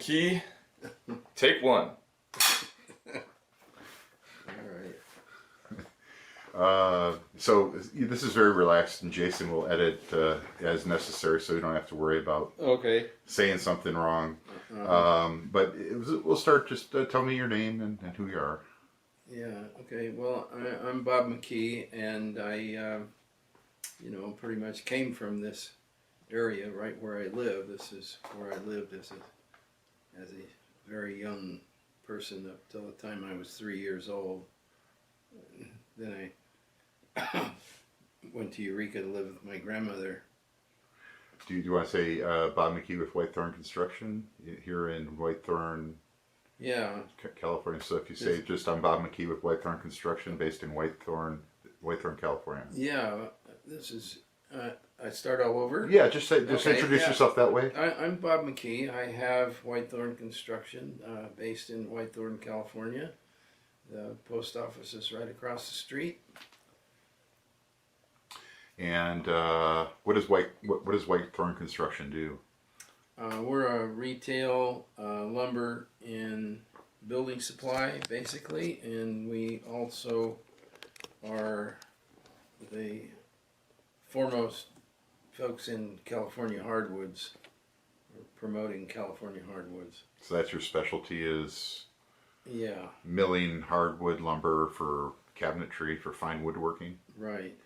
McKee, take one. So this is very relaxed, and Jason will edit as necessary, so you don't have to worry about saying something wrong. But we'll start. Just tell me your name and who you are. Yeah. Okay. Well, I'm Bob McKee, and I, pretty much came from this area right where I live. This is where I lived as a very young person up till the time I was 3 years old. Then I went to Eureka to live with my grandmother. Do you want to say Bob McKee with Whitethorn Construction here in Whitethorn, California? So if you say just I'm Bob McKee with Whitethorn Construction based in Whitethorn, California. Yeah, this is. I start all over. Yeah, just introduce yourself that way. I'm Bob McKee. I have Whitethorn Construction based in Whitethorn, California. The post office is right across the street. And what does Whitethorn Construction do? We're a retail lumber and building supply, basically, and we also are the foremost folks in California hardwoods. We're promoting California hardwoods. So that's your specialty is Yeah. milling hardwood lumber for cabinetry, for fine woodworking? Right.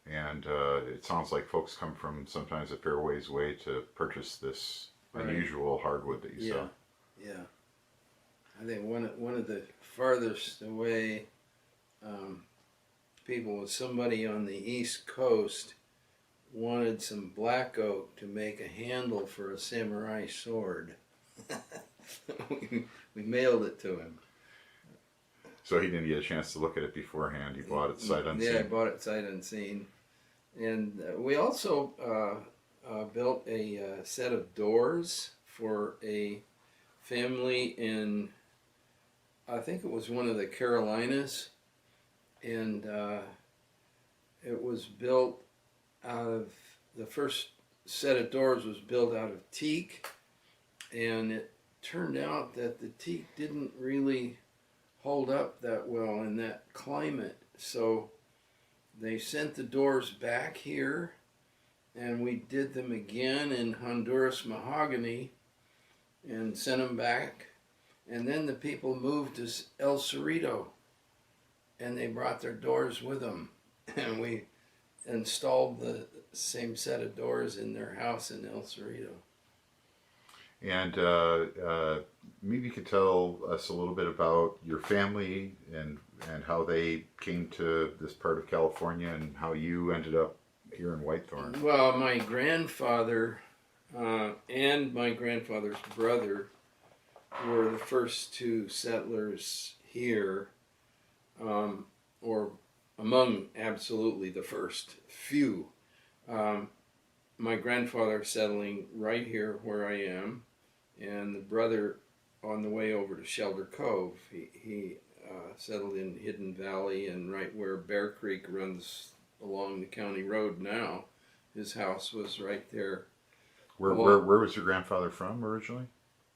And it sounds like folks come from sometimes a fair ways away to purchase this unusual hardwood that you sell. Yeah. I think one of the farthest away people was somebody on the East Coast wanted some black oak to make a handle for a samurai sword. we mailed it to him. So he didn't get a chance to look at it beforehand. He bought it sight unseen. Yeah, I bought it sight unseen. And we also built a set of doors for a family in, I think it was one of the Carolinas. And it was built out of, the first set of doors was built out of teak. And it turned out that the teak didn't really hold up that well in that climate, so they sent the doors back here, and we did them again in Honduras mahogany and sent them back, and then the people moved to El Cerrito, and they brought their doors with them, and we installed the same set of doors in their house in El Cerrito. And maybe you could tell us a little bit about your family and how they came to this part of California and how you ended up here in Whitethorn. Well, my grandfather and my grandfather's brother were the first two settlers here, or among absolutely the first few. My grandfather settling right here where I am, and the brother on the way over to Shelter Cove. He settled in Hidden Valley, and right where Bear Creek runs along the county road now, his house was right there. Where was your grandfather from originally?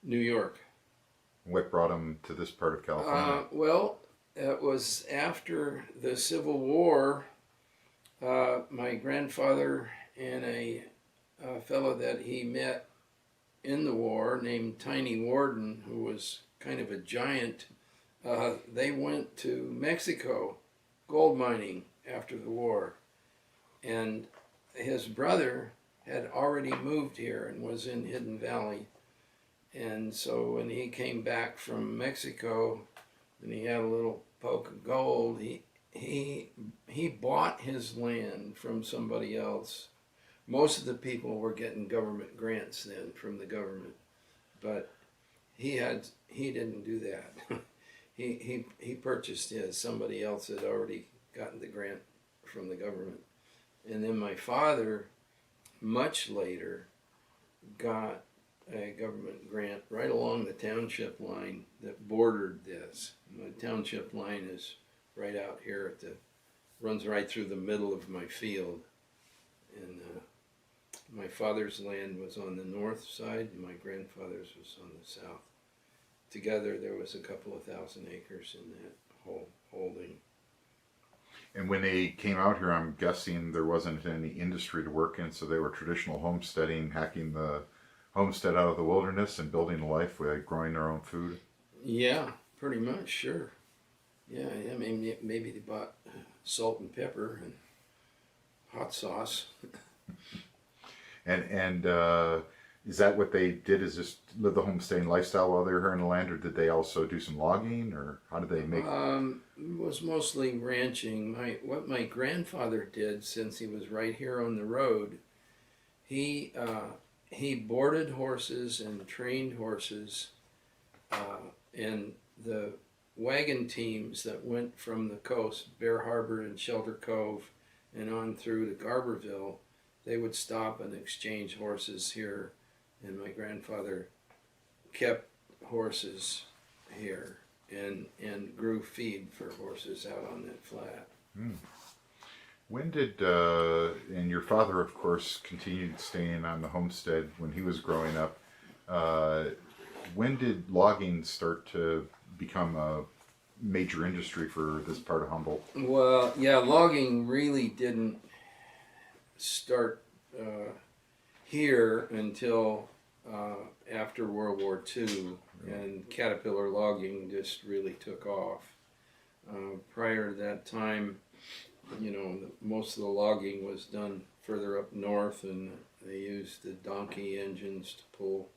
New York. What brought him to this part of California? Well, it was after the Civil War. My grandfather and a fellow that he met in the war named Tiny Warden, who was kind of a giant, they went to Mexico gold mining after the war. And his brother had already moved here and was in Hidden Valley. And so when he came back from Mexico and he had a little poke of gold, he bought his land from somebody else. Most of the people were getting government grants then from the government, but he didn't do that. he purchased his. Somebody else had already gotten the grant from the government. And then my father, much later, got a government grant right along the township line that bordered this. And the township line is right out here runs right through the middle of my field. And My father's land was on the north side, and my grandfather's was on the south. Together, there was a couple of thousand acres in that whole holding. And when they came out here, I'm guessing there wasn't any industry to work in, so they were traditional homesteading, hacking the homestead out of the wilderness and building a life by growing their own food. Yeah, pretty much, sure. Yeah, I mean, maybe they bought salt and pepper and hot sauce. And is that what they did? Is just live the homesteading lifestyle while they were here in the land, or did they also do some logging, or how did they make? It was mostly ranching. What my grandfather did, since he was right here on the road, he boarded horses and trained horses, and the wagon teams that went from the coast, Bear Harbor and Shelter Cove, and on through to Garberville, they would stop and exchange horses here, and my grandfather kept horses here and grew feed for horses out on that flat. When did, and your father, of course, continued staying on the homestead when he was growing up. When did logging start to become a major industry for this part of Humboldt? Well, yeah, logging really didn't start here until after World War II, and Caterpillar logging just really took off. Prior to that time, you know, most of the logging was done further up north, and they used the donkey engines to pull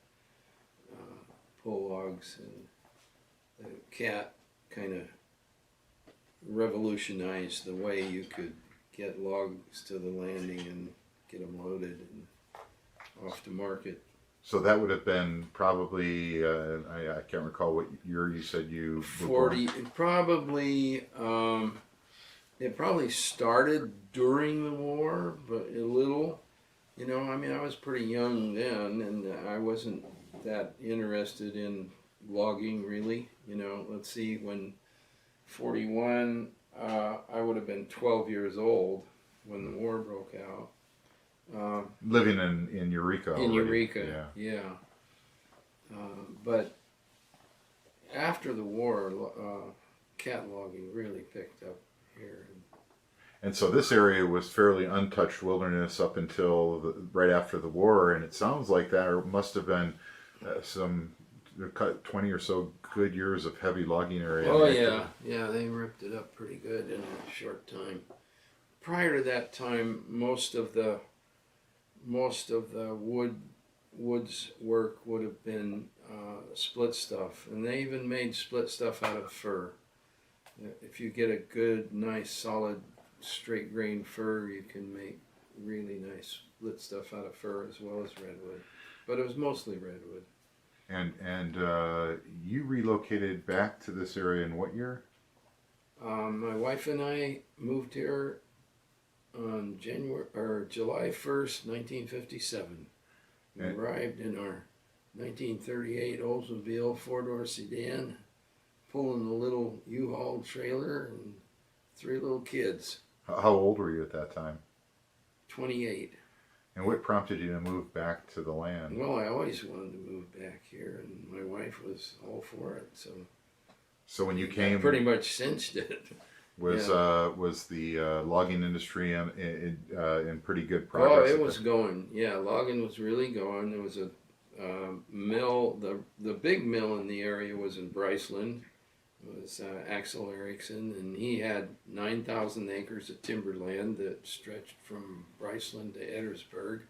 logs, and the cat kind of revolutionized the way you could get logs to the landing and get them loaded and off to market. So that would have been probably, I can't recall what year you said you were 40, born. it probably started during the war, but a little, you know, I mean, I was pretty young then, and I wasn't that interested in logging really, you know. Let's see, when 41, I would have been 12 years old when the war broke out. Living in Eureka already. In Eureka, yeah. But after the war, cat logging really picked up here. And so this area was fairly untouched wilderness up until right after the war, and it sounds like there must have been some 20 or so good years of heavy logging area. Oh yeah, they ripped it up pretty good in a short time. Prior to that time, most of the woods work would have been split stuff, and they even made split stuff out of fir. If you get a good, nice, solid, straight grain fir, you can make really nice split stuff out of fir as well as redwood. But it was mostly redwood. And you relocated back to this area in what year? My wife and I moved here on July 1st, 1957. We arrived in our 1938 Oldsmobile four-door sedan, pulling a little U-Haul trailer and 3 little kids. How old were you at that time? 28. And what prompted you to move back to the land? Well, I always wanted to move back here, and my wife was all for it. So when you came, pretty much cinched it. was the logging industry in pretty good progress? Oh, it was going. Yeah, logging was really going. There was a mill. The big mill in the area was in Bryceland. It was Axel Erickson, and he had 9,000 acres of timberland that stretched from Bryceland to Edwardsburg.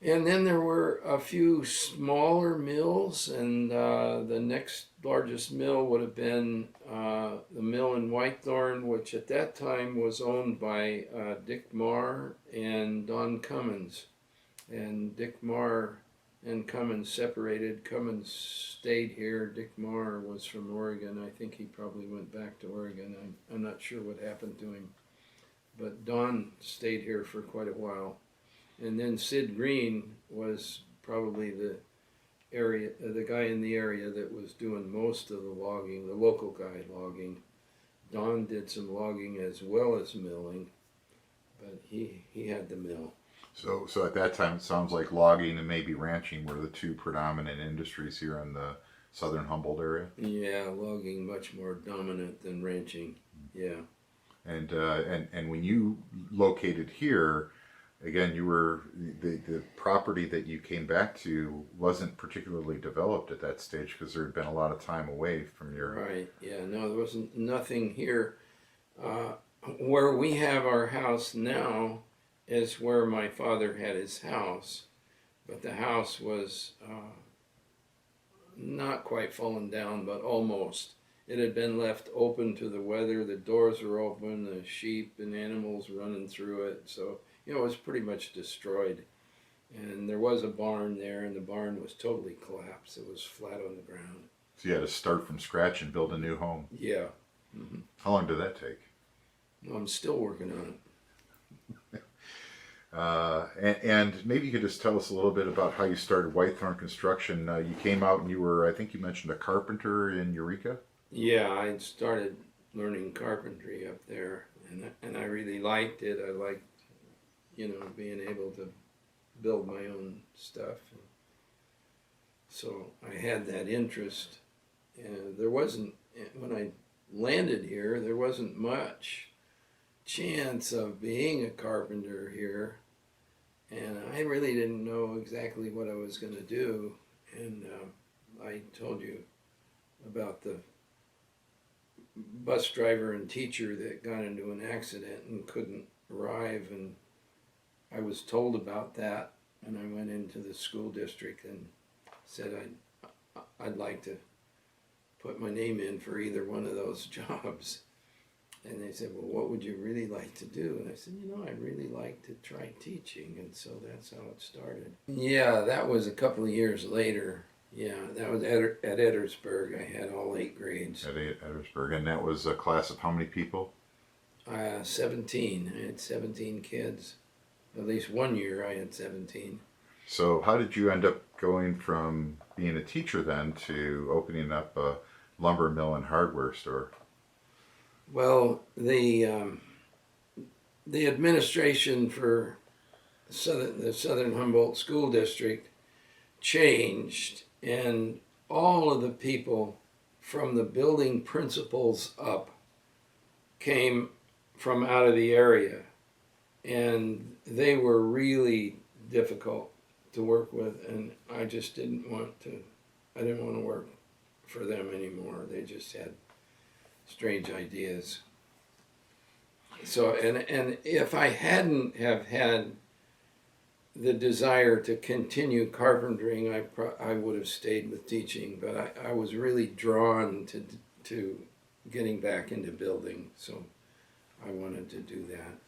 And then there were a few smaller mills, and the next largest mill would have been the mill in Whitethorn, which at that time was owned by Dick Marr and Don Cummins. And Dick Marr and Cummins separated. Cummins stayed here. Dick Marr was from Oregon. I think he probably went back to Oregon. I'm not sure what happened to him. But Don stayed here for quite a while. And then Sid Green was probably the guy in the area that was doing most of the logging, the local guy logging. Don did some logging as well as milling, but he had the mill. So at that time, it sounds like logging and maybe ranching were the two predominant industries here in the Southern Humboldt area. Yeah, logging much more dominant than ranching. Yeah. And when you located here, again, you were the property that you came back to wasn't particularly developed at that stage because there had been a lot of time away from your. Right. Yeah. No, there wasn't nothing here. Where we have our house now is where my father had his house, but the house was not quite fallen down, but almost. It had been left open to the weather. The doors were open, the sheep and animals running through it. So, it was pretty much destroyed. And there was a barn there, and the barn was totally collapsed. It was flat on the ground. So you had to start from scratch and build a new home. Yeah. Mm-hmm. How long did that take? Well, I'm still working on it. And maybe you could just tell us a little bit about how you started Whitethorn Construction. You came out and you were, I think you mentioned, a carpenter in Eureka? Yeah, I started learning carpentry up there, and I really liked it. I liked, being able to build my own stuff. So I had that interest, and there wasn't, when I landed here, there wasn't much chance of being a carpenter here, and I really didn't know exactly what I was going to do. And I told you about the bus driver and teacher that got into an accident and couldn't arrive, and I was told about that, and I went into the school district and said I'd like to put my name in for either one of those jobs. And they said, well, what would you really like to do? And I said, I'd really like to try teaching. And so that's how it started. Yeah, that was a couple of years later. Yeah, that was at Edwardsburg. I had all 8 grades. At Edwardsburg. And that was a class of how many people? 17. I had 17 kids. At least one year I had 17. So how did you end up going from being a teacher then to opening up a lumber mill and hardware store? Well, the administration for the Southern Humboldt School District changed, and all of the people from the building principals up came from out of the area, and they were really difficult to work with, and I just didn't want to work for them anymore. They just had strange ideas. So, and if I hadn't have had the desire to continue carpentering, I would have stayed with teaching, but I was really drawn to getting back into building, so I wanted to do that.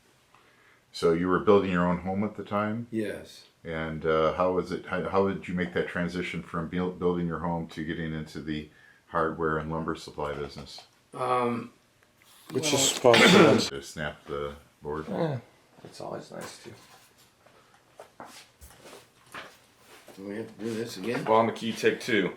So you were building your own home at the time? Yes. And how was it? How did you make that transition from building your home to getting into the hardware and lumber supply business? Which is possible. To snap the board. Yeah, it's always nice to. Do we have to do this again? Bob McKee, take 2.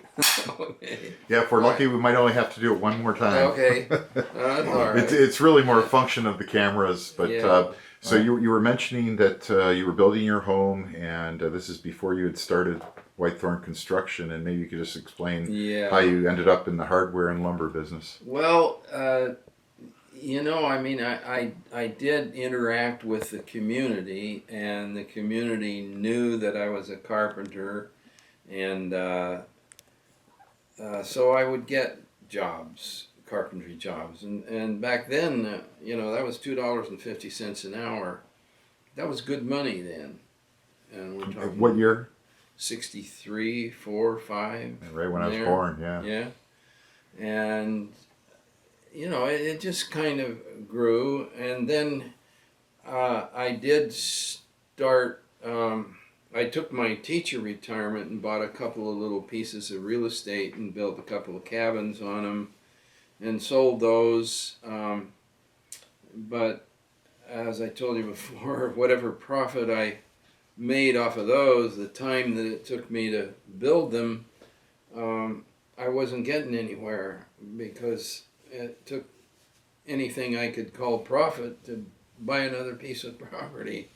Okay. Yeah, if we're lucky, we might only have to do it one more time. Okay. That's all right. It's really more a function of the cameras, but Yeah. so you were mentioning that you were building your home, and this is before you had started Whitethorn Construction, and maybe you could just explain Yeah. how you ended up in the hardware and lumber business. Well, I did interact with the community, and the community knew that I was a carpenter, and so I would get jobs, carpentry jobs, and back then, that was $2.50 an hour. That was good money then, and we're talking What year? 63, 4, 5. Right when I was there. born, yeah. Yeah, and it just kind of grew, and then I did start. I took my teacher retirement and bought a couple of little pieces of real estate and built a couple of cabins on them, and sold those. But as I told you before, whatever profit I made off of those, the time that it took me to build them, I wasn't getting anywhere because it took anything I could call profit to buy another piece of property.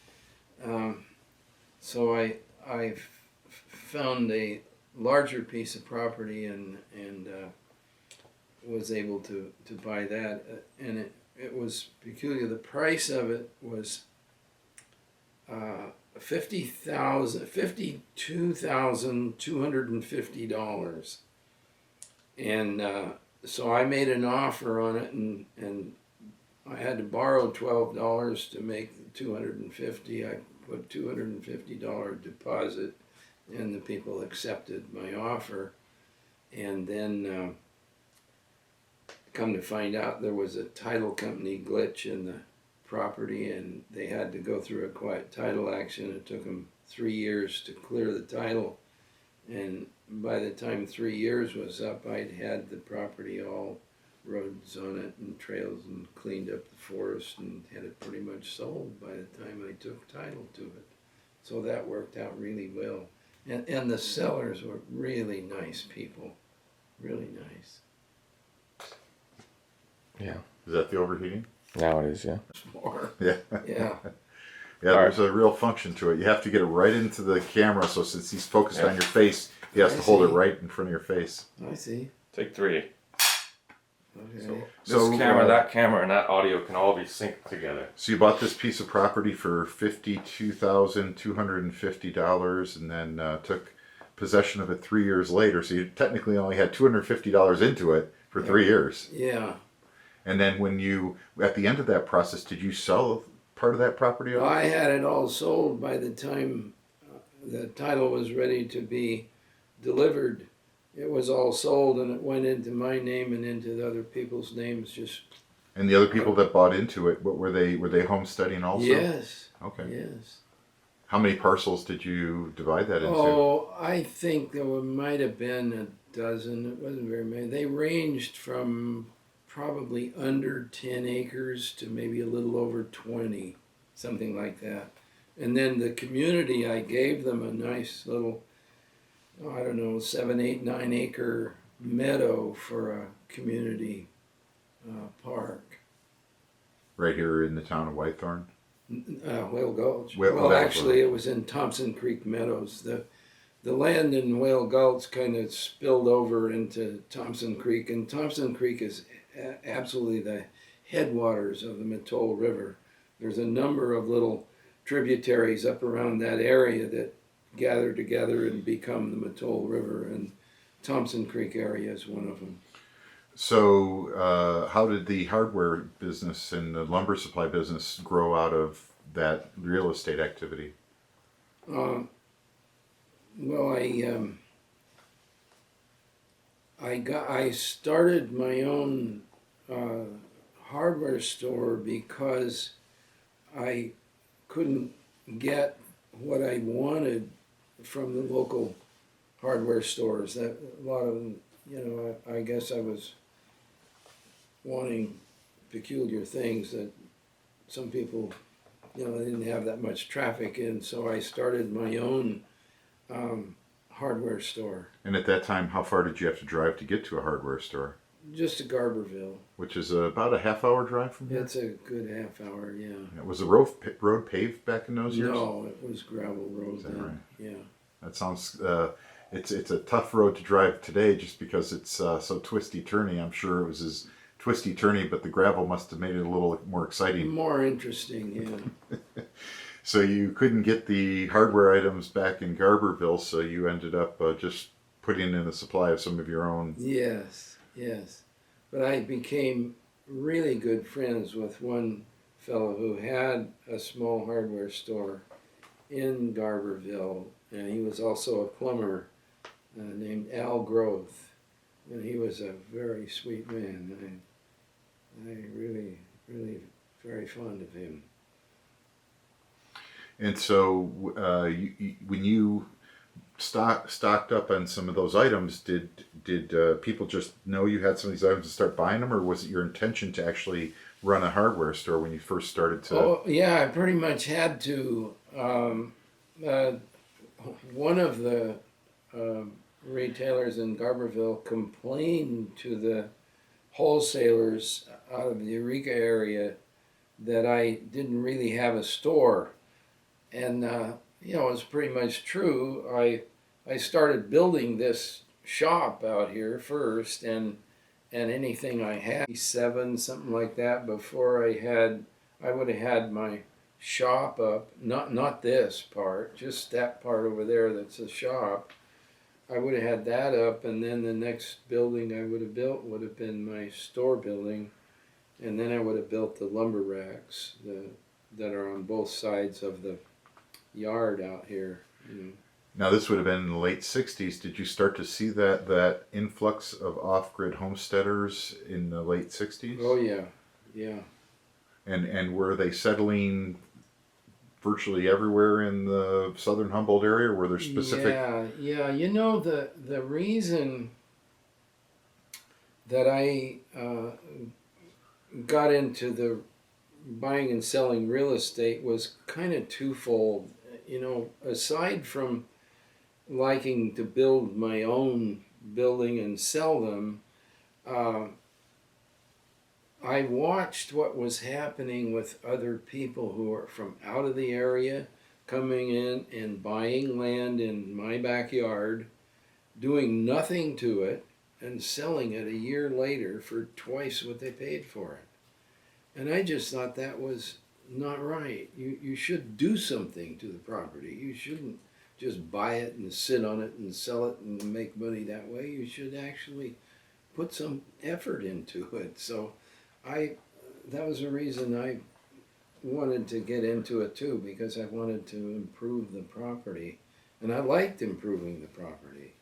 So I found a larger piece of property and was able to buy that, and it was peculiar. The price of it was $52,250, and so I made an offer on it, and I had to borrow $12 to make the $250. I put $250 deposit, and the people accepted my offer, and then come to find out there was a title company glitch in the property, and they had to go through a quiet title action. It took them 3 years to clear the title, and by the time 3 years was up, I'd had the property, all roads on it and trails, and cleaned up the forest, and had it pretty much sold by the time I took title to it. So that worked out really well, and the sellers were really nice people, really nice. Yeah. Is that the overheating? Now it is, yeah. More. Yeah. Yeah. Yeah, there's a real function to it. You have to get it right into the camera, so since he's focused on your face, he has to hold it right in front of your face. I see. Take 3. Okay. This camera, that camera, and that audio can all be synced together. So you bought this piece of property for $52,250, and then took possession of it 3 years later. So you technically only had $250 into it for 3 years. Yeah. And then when you, at the end of that process, did you sell part of that property off? I had it all sold by the time the title was ready to be delivered. It was all sold, and it went into my name and into the other people's names. Just And the other people that bought into it, what were they? Were they homesteading also? yes. Okay. Yes. How many parcels did you divide that into? Oh, I think there might have been a dozen. It wasn't very many. They ranged from probably under 10 acres to maybe a little over 20, something like that. And then the community, I gave them a nice little, I don't know, 7, 8, 9 acre meadow for a community park. Right here in the town of Whitethorn? Whale Gulch. Whale Well, Gulch. actually, it was in Thompson Creek Meadows. The land in Whale Gulch kind of spilled over into Thompson Creek, and Thompson Creek is absolutely the headwaters of the Mattole River. There's a number of little tributaries up around that area that gather together and become the Mattole River, and Thompson Creek area is one of them. So how did the hardware business and the lumber supply business grow out of that real estate activity? Well, I started my own hardware store because I couldn't get what I wanted from the local hardware stores. That a lot of them, I guess I was wanting peculiar things that some people, they didn't have that much traffic in. So I started my own hardware store. And at that time, how far did you have to drive to get to a hardware store? Just to Garberville. Which is about a half-hour drive from here? It's a good half hour, yeah. Was the road paved back in those years? No, it was gravel road Is that then. right? Yeah. That sounds, it's a tough road to drive today just because it's so twisty-turny. I'm sure it was as twisty-turny, but the gravel must have made it a little more exciting. More interesting, yeah. So you couldn't get the hardware items back in Garberville, so you ended up just putting in a supply of some of your own. Yes, yes. But I became really good friends with one fellow who had a small hardware store in Garberville, and he was also a plumber named Al Groth, and he was a very sweet man. I really, really very fond of him. And so when you stocked up on some of those items, did people just know you had some of these items and start buying them, or was it your intention to actually run a hardware store when you first started to? Oh, yeah, I pretty much had to. One of the retailers in Garberville complained to the wholesalers out of the Eureka area that I didn't really have a store. And, you know, it's pretty much true. I started building this shop out here first, and anything I had, 7, something like that, before I would have had my shop up. Not this part, just that part over there that's a shop. I would have had that up, and then the next building I would have built would have been my store building, and then I would have built the lumber racks that are on both sides of the yard out here. You know. Now, this would have been in the late 60s. Did you start to see that influx of off-grid homesteaders in the late 60s? Oh, yeah, yeah. And were they settling virtually everywhere in the Southern Humboldt area? Were there specific... Yeah. You know, the reason that I got into the buying and selling real estate was kind of twofold. You know, aside from liking to build my own building and sell them, I watched what was happening with other people who are from out of the area coming in and buying land in my backyard, doing nothing to it, and selling it a year later for twice what they paid for it. And I just thought that was not right. You should do something to the property. You shouldn't just buy it and sit on it and sell it and make money that way. You should actually put some effort into it. So that was the reason I wanted to get into it too, because I wanted to improve the property, and I liked improving the property.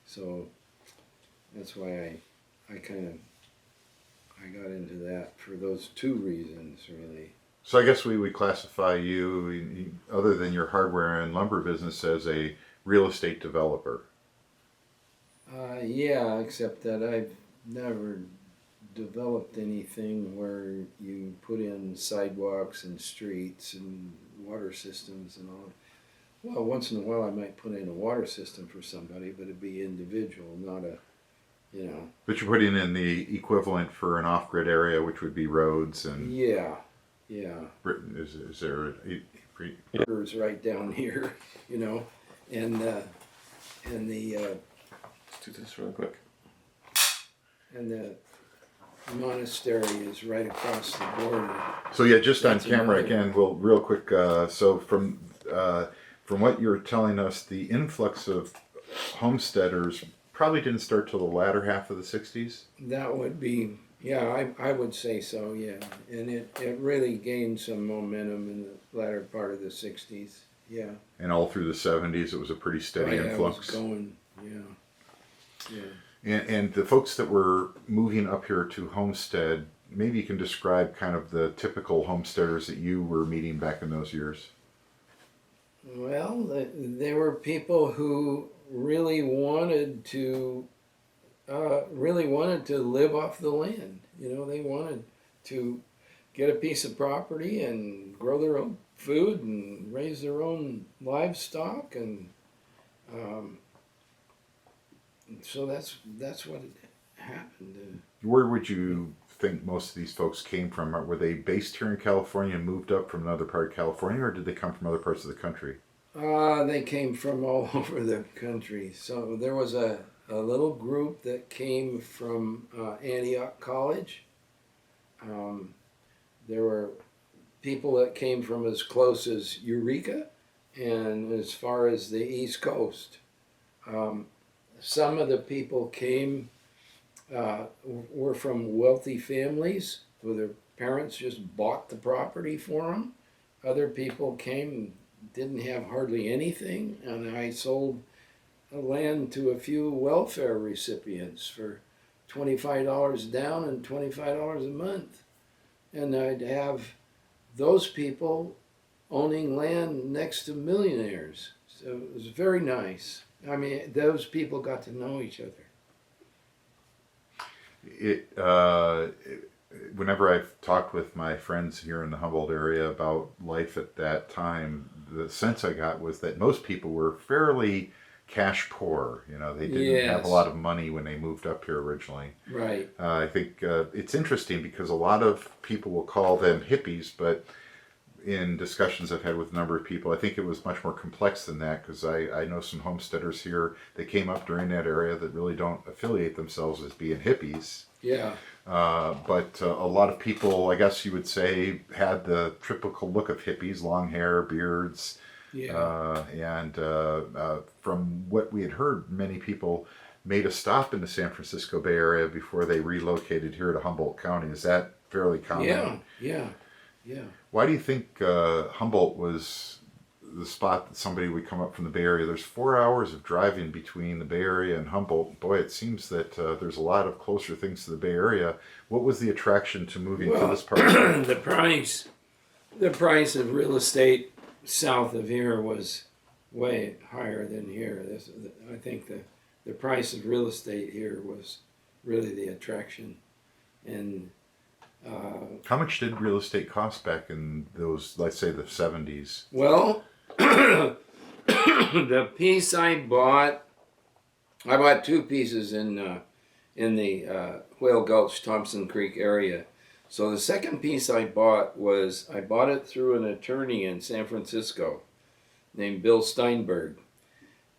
So that's why I got into that for those two reasons, really. So I guess we would classify you, other than your hardware and lumber business, as a real estate developer. Yeah, except that I've never developed anything where you put in sidewalks and streets and water systems and all. Well, once in a while I might put in a water system for somebody, but it'd be individual, not a, you know. But you're putting in the equivalent for an off-grid area, which would be roads and... Yeah. Is there Rivers right down here, you know, and the Let's do this real quick. and the monastery is right across the border. So yeah, just on That's camera another- again, well, real quick. So from what you're telling us, the influx of homesteaders probably didn't start till the latter half of the 60s. That would be, yeah, I would say so, yeah. And it really gained some momentum in the latter part of the 60s, yeah. And all through the 70s, it was a pretty steady It was influx. going, yeah. And the folks that were moving up here to homestead, maybe you can describe kind of the typical homesteaders that you were meeting back in those years. Well, there were people who really wanted to live off the land. You know, they wanted to get a piece of property and grow their own food and raise their own livestock, and so that's what happened. Where would you think most of these folks came from? Were they based here in California and moved up from another part of California, or did they come from other parts of the country? They came from all over the country. So there was a little group that came from Antioch College. There were people that came from as close as Eureka and as far as the East Coast. Some of the people came were from wealthy families where their parents just bought the property for them. Other people came, didn't have hardly anything, and I sold land to a few welfare recipients for $25 down and $25 a month. And I'd have those people owning land next to millionaires. So it was very nice. I mean, those people got to know each other. Whenever I've talked with my friends here in the Humboldt area about life at that time, the sense I got was that most people were fairly cash poor. You know, they didn't have a lot of money when they moved up here originally. Right. I think it's interesting because a lot of people will call them hippies, but in discussions I've had with a number of people, I think it was much more complex than that, because I know some homesteaders here that came up during that area that really don't affiliate themselves as being hippies. Yeah. But a lot of people, I guess you would say, had the typical look of hippies: long hair, beards. Yeah. And from what we had heard, many people made a stop in the San Francisco Bay Area before they relocated here to Humboldt County. Is that fairly common? Yeah. Why do you think Humboldt was the spot that somebody would come up from the Bay Area? There's 4 hours of driving between the Bay Area and Humboldt. Boy, it seems that there's a lot of closer things to the Bay Area. What was the attraction to moving to this part? The price of real estate south of here was way higher than here. I think the price of real estate here was really the attraction. And how much did real estate cost back in those, let's say, the 70s? Well, the piece I bought two pieces in the Whale Gulch, Thompson Creek area. So the second piece I bought it through an attorney in San Francisco named Bill Steinberg.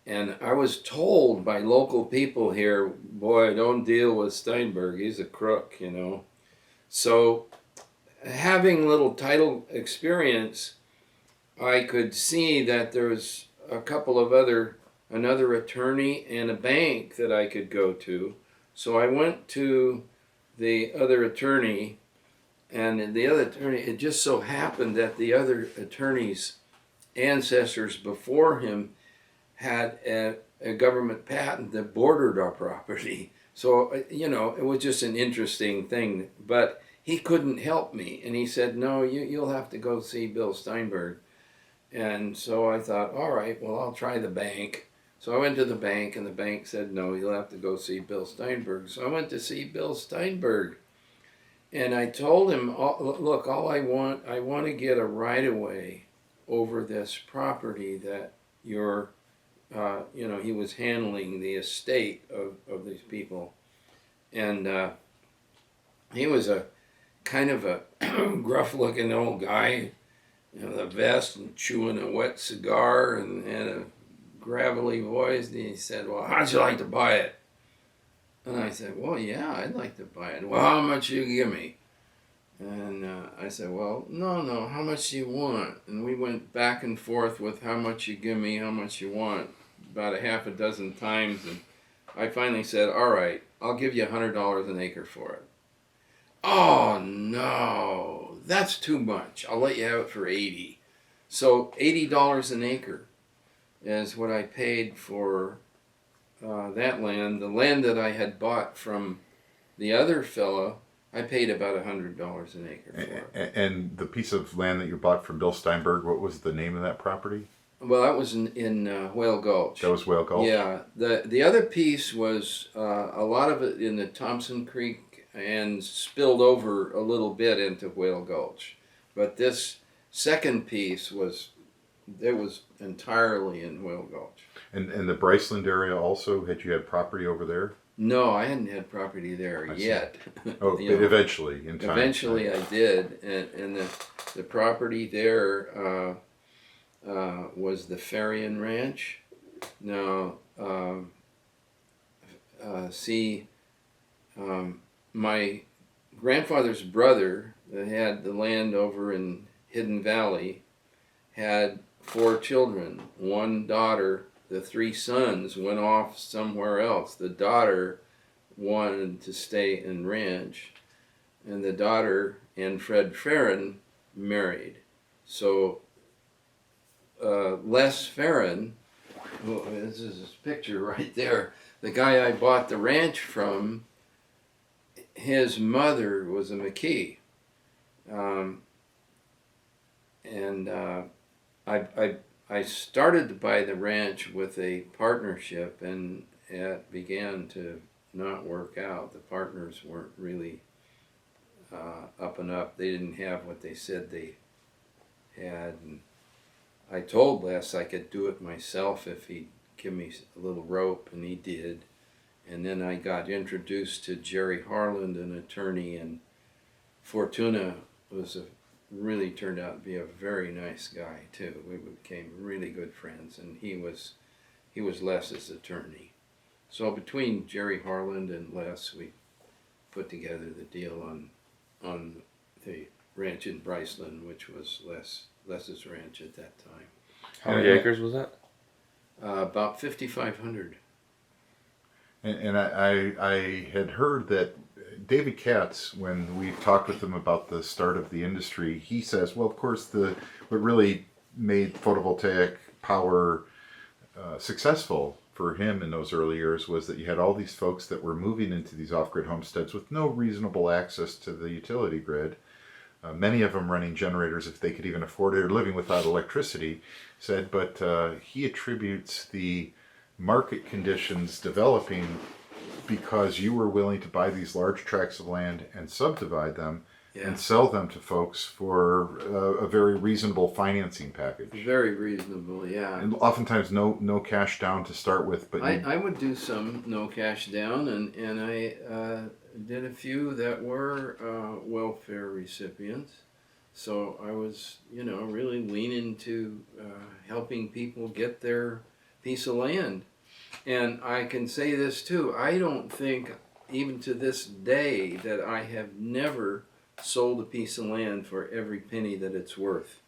And I was told by local people here, boy, don't deal with Steinberg, he's a crook, you know. So having little title experience, I could see that there was another attorney and a bank that I could go to. So I went to the other attorney, and the other attorney, it just so happened that the other attorney's ancestors before him had a government patent that bordered our property. So, you know, it was just an interesting thing. But he couldn't help me. And he said, no, you'll have to go see Bill Steinberg. And so I thought, all right, well, I'll try the bank. So I went to the bank, and the bank said, no, you'll have to go see Bill Steinberg. So I went to see Bill Steinberg. And I told him, look, I want to get a right-of-way over this property that you're, you know, he was handling the estate of these people. And he was a kind of a gruff-looking old guy, you know, the vest and chewing a wet cigar and a gravelly voice. And he said, well, how'd you like to buy it? And I said, well, yeah, I'd like to buy it. Well, how much you give me? And I said, well, no, how much do you want? And we went back and forth with how much you give me, how much you want, about a half a dozen times. And I finally said, all right, I'll give you $100 an acre for it. Oh, no, that's too much. I'll let you have it for $80. So $80 an acre is what I paid for that land. The land that I had bought from the other fellow, I paid about $100 an acre for it. And the piece of land that you bought from Bill Steinberg, what was the name of that property? Well, that was in Whale Gulch. That was Whale Gulch? Yeah. The other piece was a lot of it in the Thompson Creek and spilled over a little bit into Whale Gulch. But this second piece was entirely in Whale Gulch. And the Bryceland area also, had you had property over there? No, I hadn't had property there yet. Oh, You know, eventually, in time. Eventually I did, and the property there was the Farian Ranch. Now, my grandfather's brother that had the land over in Hidden Valley had 4 children, 1 daughter. The 3 sons went off somewhere else. The daughter wanted to stay in ranch, and the daughter and Fred Farron married. So Les Farron, this is his picture right there, the guy I bought the ranch from, his mother was a McKee. I started to buy the ranch with a partnership, and it began to not work out. The partners weren't really up and up. They didn't have what they said they had. And I told Les I could do it myself if he'd give me a little rope, and he did. And then I got introduced to Jerry Harland, an attorney, and Fortuna was really turned out to be a very nice guy too. We became really good friends, and he was Les's attorney. So between Jerry Harland and Les, we put together the deal on the ranch in Bryceland, which was Les's ranch at that time. How many acres was that? About 5,500. And I had heard that David Katz, when we talked with him about the start of the industry, he says, well, of course, what really made photovoltaic power successful for him in those early years was that you had all these folks that were moving into these off-grid homesteads with no reasonable access to the utility grid. Many of them running generators if they could even afford it, or living without electricity, said, but he attributes the market conditions developing because you were willing to buy these large tracts of land and subdivide them and sell them to folks for a very reasonable financing package. Very reasonable, yeah. And oftentimes no cash down to start with, but I would do some no cash down, and I did a few that were welfare recipients. So I was, really leaning to helping people get their piece of land. And I can say this too, I don't think, even to this day, that I have never sold a piece of land for every penny that it's worth.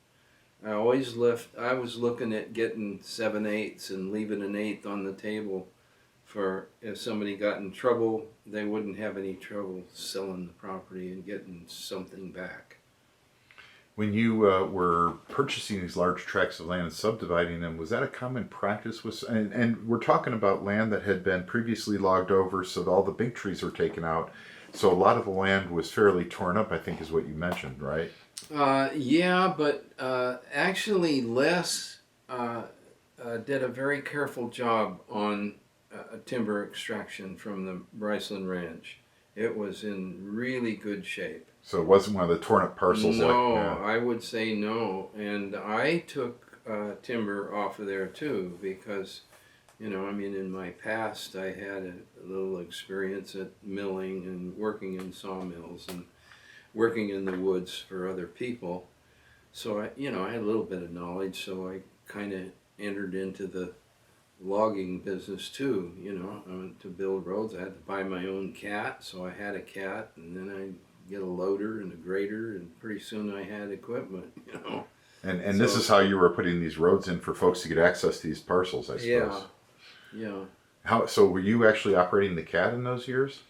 I was looking at getting 7/8 and leaving an eighth on the table for if somebody got in trouble, they wouldn't have any trouble selling the property and getting something back. when you were purchasing these large tracts of land and subdividing them, was that a common practice? And we're talking about land that had been previously logged over, so that all the big trees were taken out. So a lot of the land was fairly torn up, I think is what you mentioned, right? Yeah, but actually Les did a very careful job on timber extraction from the Bryceland Ranch. It was in really good shape. So it wasn't one of the torn up parcels? No, I would say no. And I took timber off of there too because, in my past I had a little experience at milling and working in sawmills and working in the woods for other people. So I had a little bit of knowledge, so I kind of entered into the logging business too. I went to build roads. I had to buy my own cat, so I had a cat, and then I get a loader and a grader, and pretty soon I had equipment. And this is how you were putting these roads in for folks to get access to these parcels, I suppose. Yeah. So were you actually operating the cat in those years?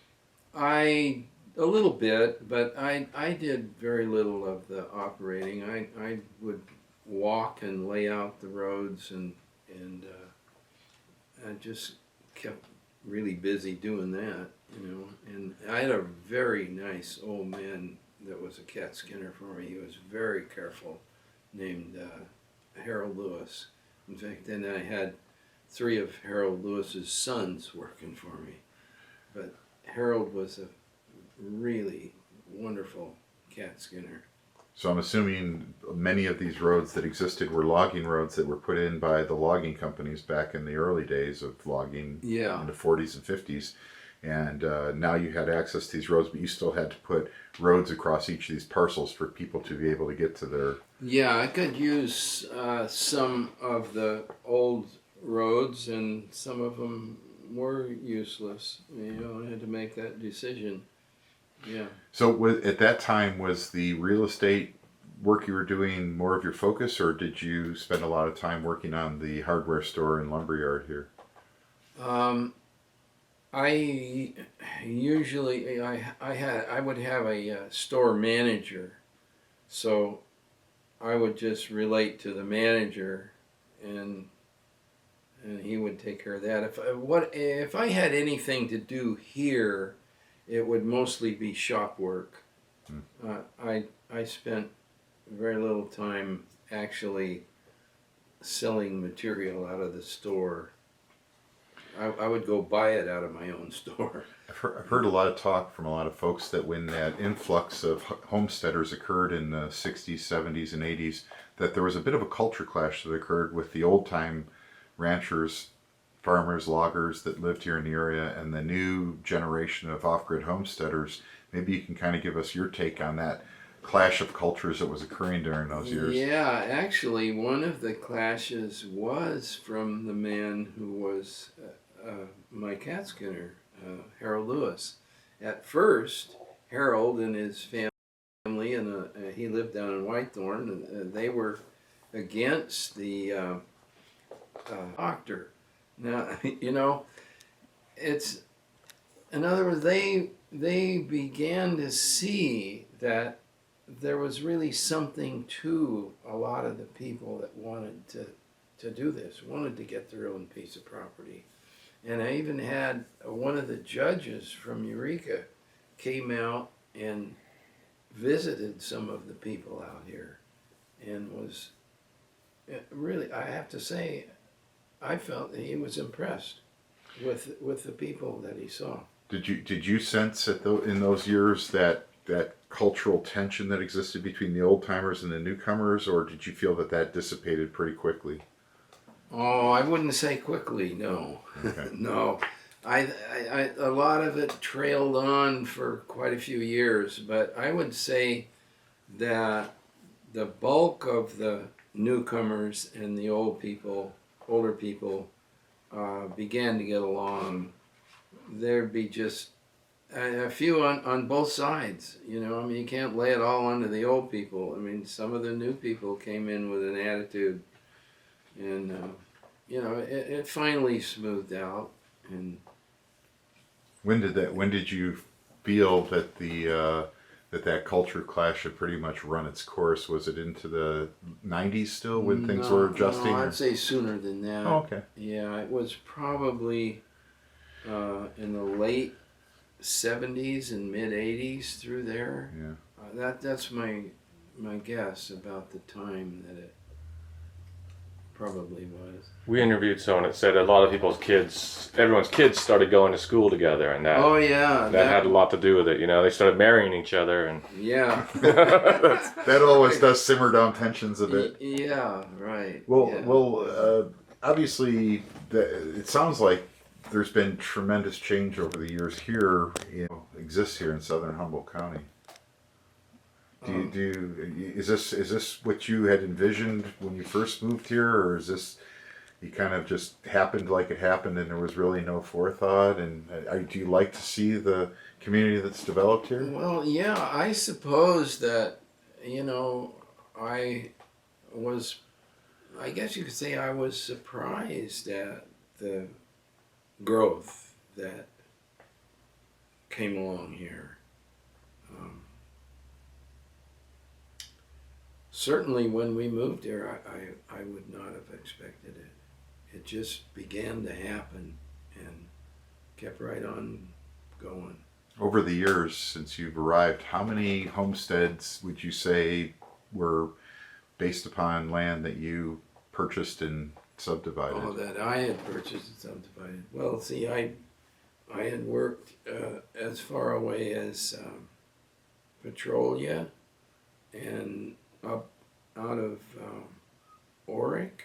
A little bit, but I did very little of the operating. I would walk and lay out the roads, and I just kept really busy doing that, And I had a very nice old man that was a cat skinner for me. He was very careful, named Harold Lewis. In fact, then I had 3 of Harold Lewis's sons working for me. But Harold was a really wonderful cat skinner. So I'm assuming many of these roads that existed were logging roads that were put in by the logging companies back in the early days of logging in the 40s and 50s. And now you had access to these roads, but you still had to put roads across each of these parcels for people to be able to get to their... Yeah, I could use some of the old roads, and some of them were useless. I had to make that decision. Yeah. So at that time, was the real estate work you were doing more of your focus, or did you spend a lot of time working on the hardware store and lumberyard here? I usually I would have a store manager, so I would just relate to the manager, and he would take care of that. If I had anything to do here, it would mostly be shop work. I spent very little time actually selling material out of the store. I would go buy it out of my own store. I've heard a lot of talk from a lot of folks that when that influx of homesteaders occurred in the 60s, 70s, and 80s, that there was a bit of a culture clash that occurred with the old-time ranchers, farmers, loggers that lived here in the area, and the new generation of off-grid homesteaders. Maybe you can kind of give us your take on that clash of cultures that was occurring during those years. Yeah, actually, one of the clashes was from the man who was my cat skinner, Harold Lewis. At first, Harold and his family, and he lived down in Whitethorn, and they were against the doctor. Now, it's, in other words, they began to see that there was really something to a lot of the people that wanted to do this, wanted to get their own piece of property. And I even had one of the judges from Eureka came out and visited some of the people out here, and was really, I have to say, I felt that he was impressed with the people that he saw. Did you sense in those years that cultural tension that existed between the old timers and the newcomers, or did you feel that dissipated pretty quickly? Oh, I wouldn't say quickly, no. Okay. No. I a lot of it trailed on for quite a few years, but I would say that the bulk of the newcomers and the older people began to get along. There'd be just a few on both sides, I mean, you can't lay it all onto the old people. I mean, some of the new people came in with an attitude, and it finally smoothed out. And when did you feel that that culture clash had pretty much run its course? Was it into the 90s still when things were adjusting? No, I'd say sooner than that. Oh, okay. Yeah, it was probably in the late 70s and mid 80s through there. Yeah. That's my guess about the time that it probably was. We interviewed someone that said a lot of everyone's kids started going to school together, and that that had a lot to do with it. They started marrying each other, and yeah. that always does simmer down tensions a bit. Yeah, right. Well, obviously, it sounds like there's been tremendous change over the years here. Exists here in Southern Humboldt County. Is this what you had envisioned when you first moved here, or is this you kind of just happened like it happened and there was really no forethought? And do you like to see the community that's developed here? Well, yeah, I suppose that I guess you could say I was surprised at the growth that came along here. Certainly when we moved here, I would not have expected it. It just began to happen and kept right on going. Over the years since you've arrived, how many homesteads would you say were based upon land that you purchased and subdivided? Oh, that I had purchased and subdivided. Well, see, I had worked as far away as Petrolia and up out of Oric.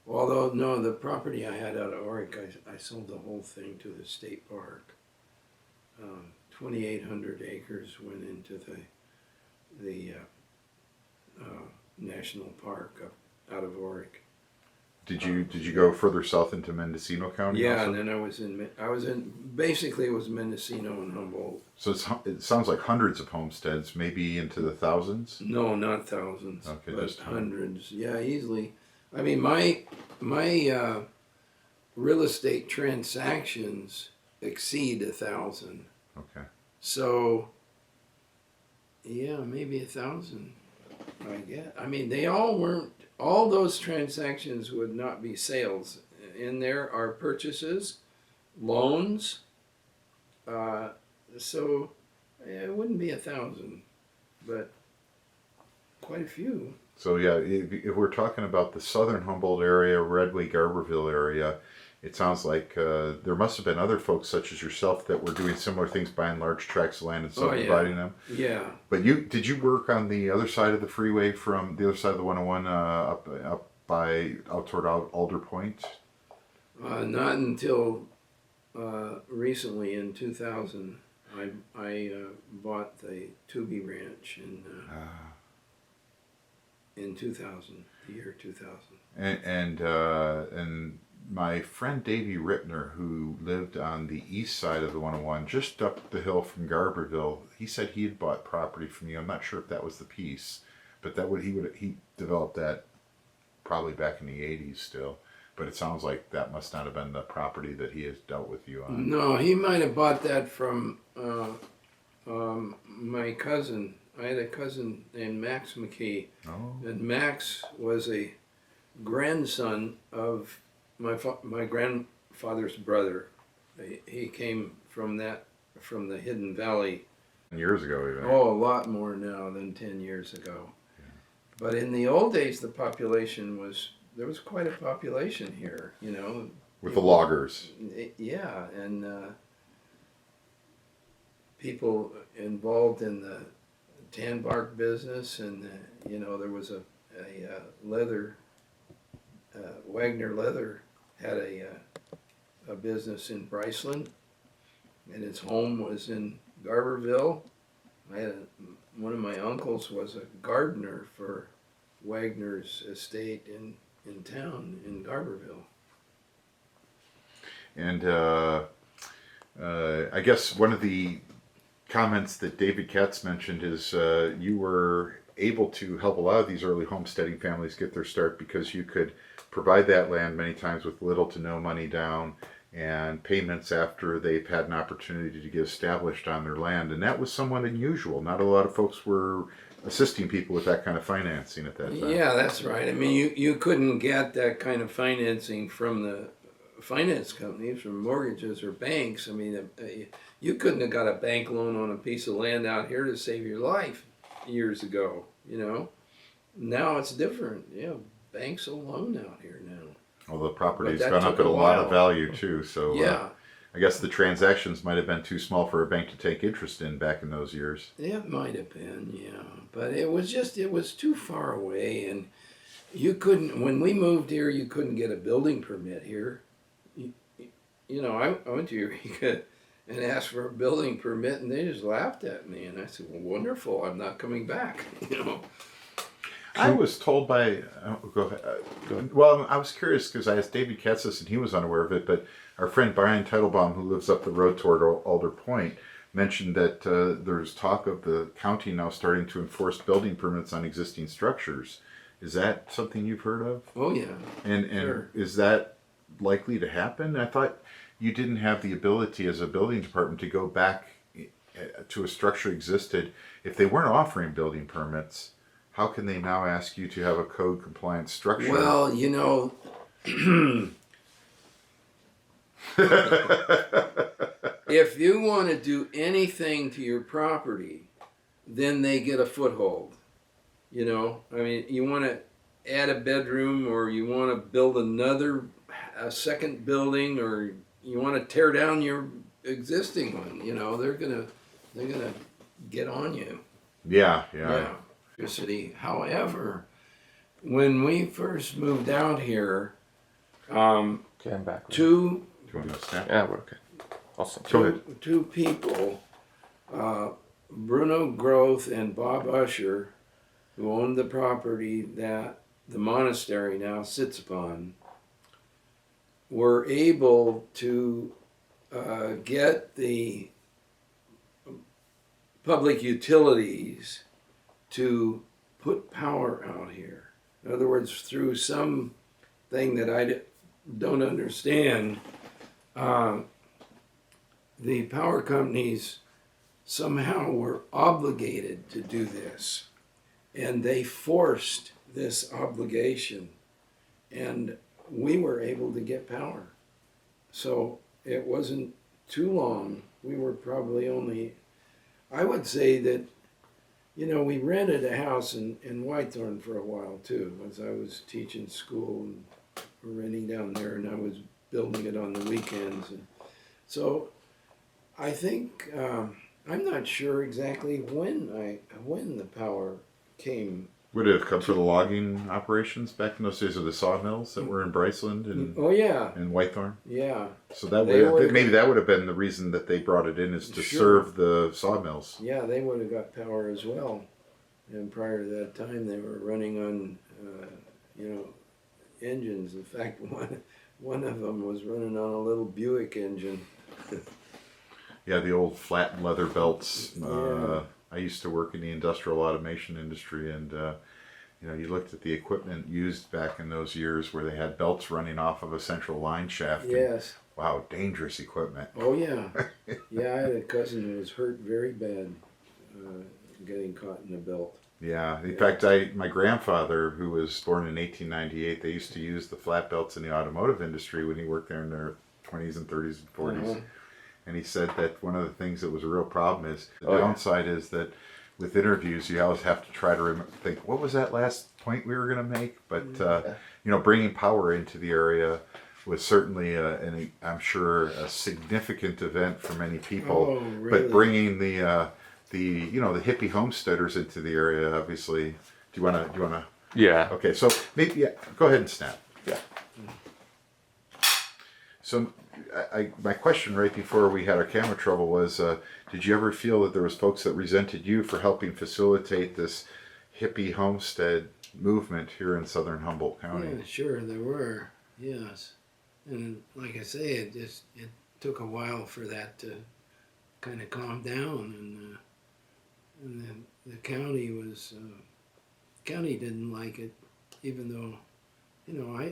Although no, the property I had out of Oric, I sold the whole thing to the state park. 2,800 acres went into the national park up out of Oric. Did you go further south into Mendocino County? Yeah, also? and then I was in basically it was Mendocino and Humboldt. So it sounds like hundreds of homesteads, maybe into the thousands. No, not thousands, Okay, but just hundreds. Yeah, easily. I mean, my real estate transactions exceed 1,000. Okay. So, yeah, maybe 1,000. I guess. I mean, they all weren't. All those transactions would not be sales. In there are purchases, loans. So it wouldn't be 1,000, but quite a few. So yeah, if we're talking about the Southern Humboldt area, Redway, Garberville area, it sounds like there must have been other folks such as yourself that were doing similar things, buying large tracts of land and subdividing them. Yeah. But did you work on the other side of the freeway from the other side of the 101 out toward Alder Point? Not until recently in 2000. I bought the Tubi Ranch in 2000, the year 2000. And my friend Davey Rittner, who lived on the east side of the 101, just up the hill from Garberville, he said he had bought property from you. I'm not sure if that was the piece, but he developed that probably back in the 80s still. But it sounds like that must not have been the property that he has dealt with you on. No, he might have bought that from my cousin. I had a cousin named Max McKee, and Max was a grandson of my grandfather's brother. He came from the Hidden Valley. Years ago, even. Oh, a lot more now than 10 years ago. Yeah. But in the old days, there was quite a population here, you know. With the loggers. Yeah, and people involved in the tan bark business, and you know, there was a leather, Wagner Leather had a business in Bryceland, and its home was in Garberville. One of my uncles was a gardener for Wagner's estate in town in Garberville. And I guess one of the comments that David Katz mentioned is you were able to help a lot of these early homesteading families get their start because you could provide that land many times with little to no money down and payments after they've had an opportunity to get established on their land. And that was somewhat unusual. Not a lot of folks were assisting people with that kind of financing at that time. Yeah, that's right. I mean, you couldn't get that kind of financing from the finance companies, from mortgages or banks. I mean, you couldn't have got a bank loan on a piece of land out here to save your life years ago, you know. Now it's different. Yeah, banks will loan out here now. Well, the property's gone up at a lot of value too, so yeah. I guess the transactions might have been too small for a bank to take interest in back in those years. It might have been, yeah. But it was too far away, and you couldn't, when we moved here, you couldn't get a building permit here. You know, I went to Eureka and asked for a building permit, and they just laughed at me, and I said, well, wonderful, I'm not coming back, you know. I was told by, go ahead. Well, I was curious because I asked David Katzis and he was unaware of it, but our friend Brian Teitelbaum, who lives up the road toward Alder Point, mentioned that there's talk of the county now starting to enforce building permits on existing structures. Is that something you've heard of? Oh, yeah. And sure. Is that likely to happen? I thought you didn't have the ability as a building department to go back to a structure existed. If they weren't offering building permits, how can they now ask you to have a code compliant structure? Well, you know, if you want to do anything to your property, then they get a foothold. You know, I mean, you want to add a bedroom, or you want to build a second building, or you want to tear down your existing one. You know, they're gonna get on you. Yeah. City. However, when we first moved out here, Okay, I'm back. Do you want to snap? Yeah, we're okay. Awesome. two people, Bruno Groth and Bob Usher, who owned the property that the monastery now sits upon, were able to get the public utilities to put power out here. In other words, through some thing that I don't understand, the power companies somehow were obligated to do this, and they forced this obligation, and we were able to get power. So it wasn't too long. We were probably only, I would say that, you know, we rented a house in Whitethorn for a while too, as I was teaching school and renting down there, and I was building it on the weekends. And so I think, I'm not sure exactly when the power came Would it have come for the logging operations back in those days, or the sawmills that were in Bryceland and Whitethorn? Yeah. So that maybe that would have been the reason that they brought it in, is to serve the sawmills. Yeah, they would have got power as well. And prior to that time, they were running on, engines. In fact, one of them was running on a little Buick engine. Yeah, the old flat leather belts. I used to work in the industrial automation industry, and you looked at the equipment used back in those years where they had belts running off of a central line shaft. Yes. Wow, dangerous equipment. Oh yeah, yeah. I had a cousin who was hurt very bad, getting caught in a belt. Yeah. In fact, my grandfather, who was born in 1898, they used to use the flat belts in the automotive industry when he worked there in their 20s and 30s and 40s. Uh-huh. And he said that one of the things that was a real problem is the downside is that with interviews, you always have to try to think, what was that last point we were going to make? But, bringing power into the area was certainly, I'm sure, a significant event for many people. Oh, really? But bringing the hippie homesteaders into the area, obviously. Do you want to? Yeah. Okay, so maybe, go ahead and snap. Yeah. So my question right before we had our camera trouble was, did you ever feel that there was folks that resented you for helping facilitate this hippie homestead movement here in Southern Humboldt County? Yeah, sure, there were, yes. And like I say, it took a while for that to kind of calm down, and the county county didn't like it, even though,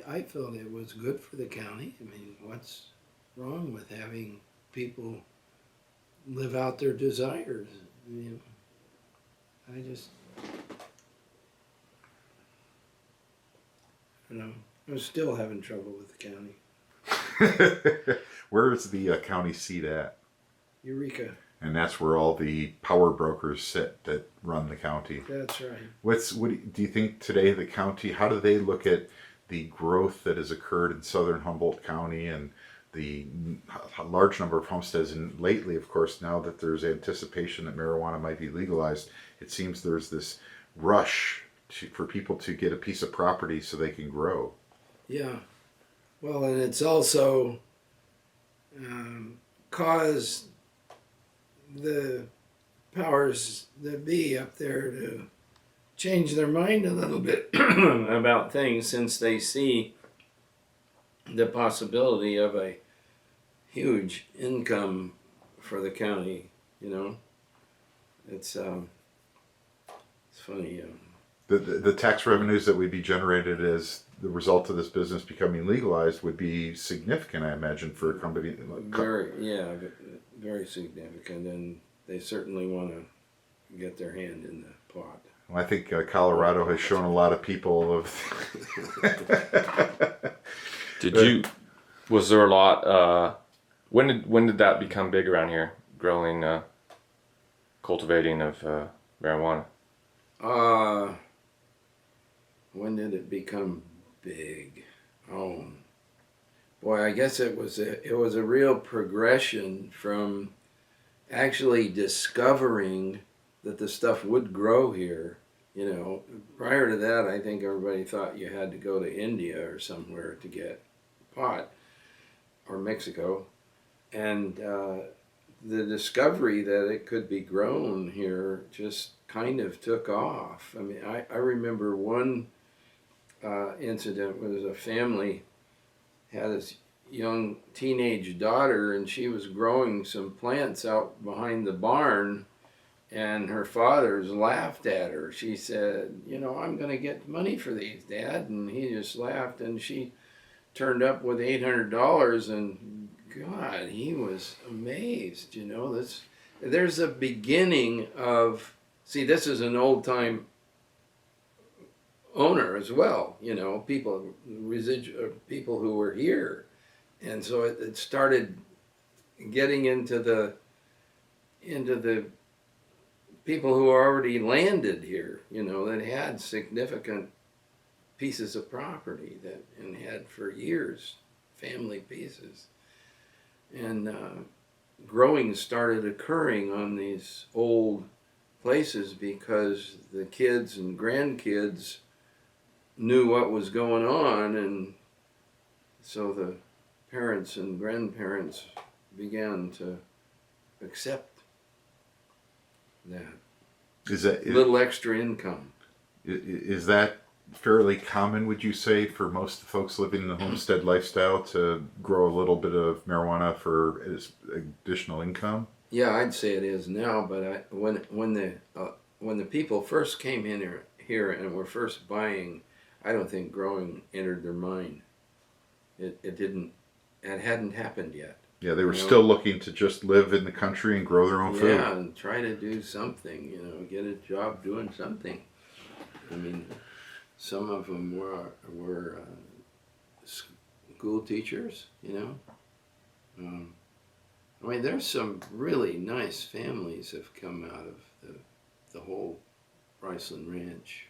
I felt it was good for the county. I mean, what's wrong with having people live out their desires? I'm still having trouble with the county. Where is the county seat at? Eureka. And that's where all the power brokers sit that run the county. That's right. Do you think today the county, how do they look at the growth that has occurred in Southern Humboldt County and the large number of homesteads? And lately, of course, now that there's anticipation that marijuana might be legalized, it seems there's this rush for people to get a piece of property so they can grow. Yeah. Well, and it's also caused the powers that be up there to change their mind a little bit about things, since they see the possibility of a huge income for the county. It's funny. The tax revenues that would be generated as the result of this business becoming legalized would be significant, I imagine, for a company. Very significant, and they certainly want to get their hand in the pot. Well, I think Colorado has shown a lot of people of. Was there a lot? When did that become big around here? Growing, cultivating of marijuana. When did it become big? Oh, boy, I guess it was a real progression from actually discovering that the stuff would grow here. Prior to that, I think everybody thought you had to go to India or somewhere to get pot, or Mexico. And the discovery that it could be grown here just kind of took off. I mean, I remember one incident was a family had this young teenage daughter, and she was growing some plants out behind the barn, and her father's laughed at her. She said, I'm going to get money for these, Dad. And he just laughed, and she turned up with $800, and God, he was amazed. There's a beginning of, this is an old time owner as well, people who were here. And so it started getting into the people who already landed here, that had significant pieces of property and had for years, family pieces. And growing started occurring on these old places because the kids and grandkids knew what was going on, and so the parents and grandparents began to accept that. Is that little extra income? Is that fairly common, would you say, for most folks living in the homestead lifestyle to grow a little bit of marijuana for additional income? Yeah, I'd say it is now. But when the people first came in here and were first buying, I don't think growing entered their mind. It didn't. It hadn't happened yet. Yeah, they were still looking to just live in the country and grow their own food. Yeah, and try to do something. Get a job doing something. I mean, some of them were school teachers. I mean, there's some really nice families have come out of the whole Bryceland Ranch.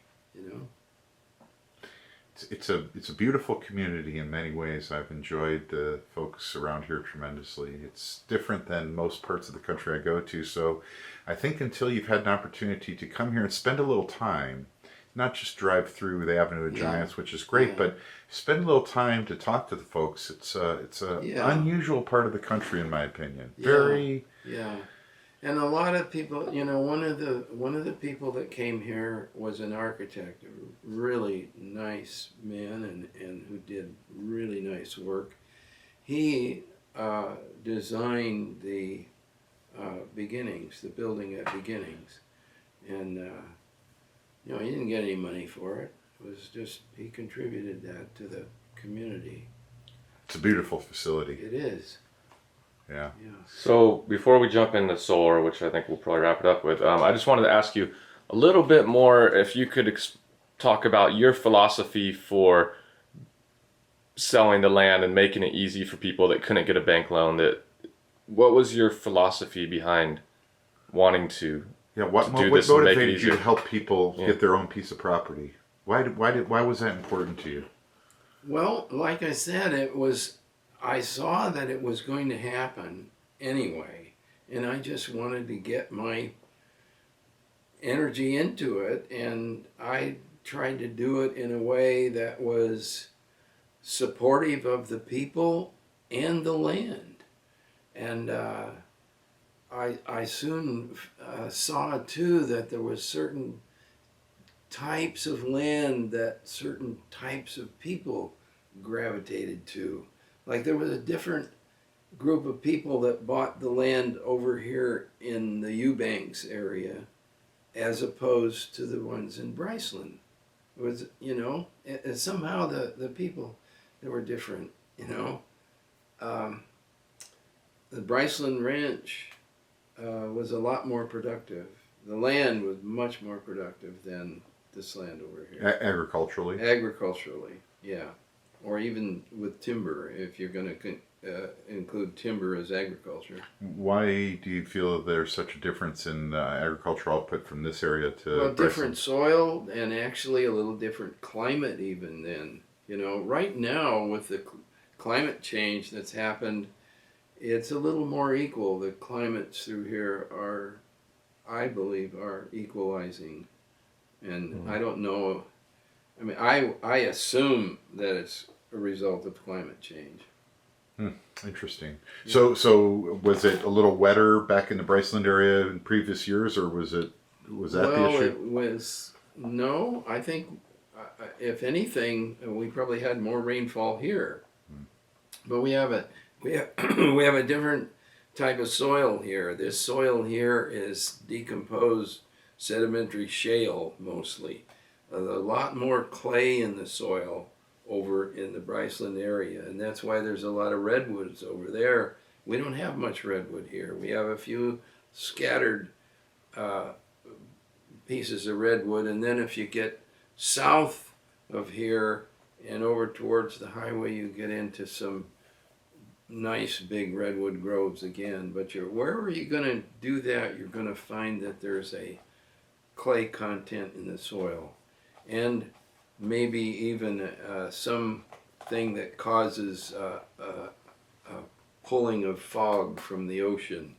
It's a beautiful community in many ways. I've enjoyed the folks around here tremendously. It's different than most parts of the country I go to. So I think until you've had an opportunity to come here and spend a little time, not just drive through the Avenue of Giants, which is great, but spend a little time to talk to the folks. It's a unusual part of the country, in my opinion. Very. Yeah. And a lot of people, one of the people that came here was an architect, a really nice man, and who did really nice work. He designed the Beginnings, the building at Beginnings, and he didn't get any money for it. It was just he contributed that to the community. It's a beautiful facility. It is. Yeah. So before we jump into solar, which I think we'll probably wrap it up with, I just wanted to ask you a little bit more if you could talk about your philosophy for selling the land and making it easy for people that couldn't get a bank loan. What was your philosophy behind wanting to? Yeah, what motivated you to help people get their own piece of property? Why was that important to you? Well, like I said, I saw that it was going to happen anyway, and I just wanted to get my energy into it, and I tried to do it in a way that was supportive of the people and the land. And I soon saw too that there was certain types of land that certain types of people gravitated to. Like there was a different group of people that bought the land over here in the Eubanks area as opposed to the ones in Bryceland. It was, somehow the people, they were different, The Bryceland Ranch was a lot more productive. The land was much more productive than this land over here. Agriculturally? Agriculturally, yeah. Or even with timber, if you're going to include timber as agriculture. Why do you feel there's such a difference in agricultural output from this area to Well, different soil and actually a little different climate even then. Right now with the climate change that's happened, it's a little more equal. The climates through here are, I believe, are equalizing. And I don't know, I mean, I assume that it's a result of climate change. Interesting. Yeah. So was it a little wetter back in the Bryceland area in previous years, or was that the issue? It was, no, I think, if anything, we probably had more rainfall here. But we have a different type of soil here. This soil here is decomposed sedimentary shale mostly. A lot more clay in the soil over in the Bryceland area, and that's why there's a lot of redwoods over there. We don't have much redwood here. We have a few scattered pieces of redwood, and then if you get south of here and over towards the highway, you get into some nice big redwood groves again. But wherever you're going to do that, you're going to find that there's a clay content in the soil, and maybe even something that causes pulling of fog from the ocean.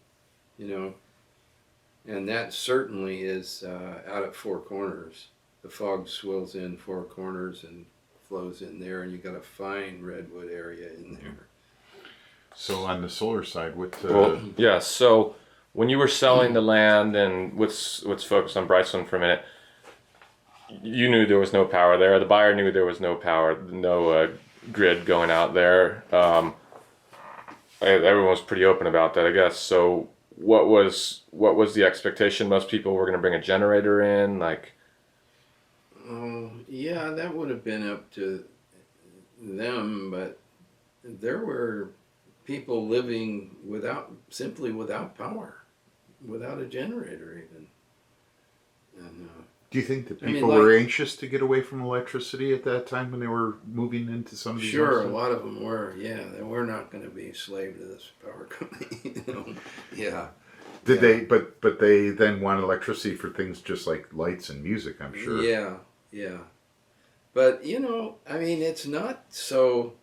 And that certainly is out at Four Corners. The fog swills in Four Corners and flows in there, and you got a fine redwood area in there. So on the solar side, what? Well, yeah. So when you were selling the land, and let's focus on Bryceland for a minute. You knew there was no power there. The buyer knew there was no power, no grid going out there. Everyone was pretty open about that, I guess. So what was the expectation? Most people were going to bring a generator in, like. Oh, yeah, that would have been up to them, but there were people living simply without power, without a generator even. And, do you think that people were anxious to get away from electricity at that time when they were moving into some of these? Sure, a lot of them were. Yeah, we're not going to be a slave to this power company. Yeah. Did they? But they then want electricity for things just like lights and music, I'm sure. Yeah, yeah. But I mean, it's not so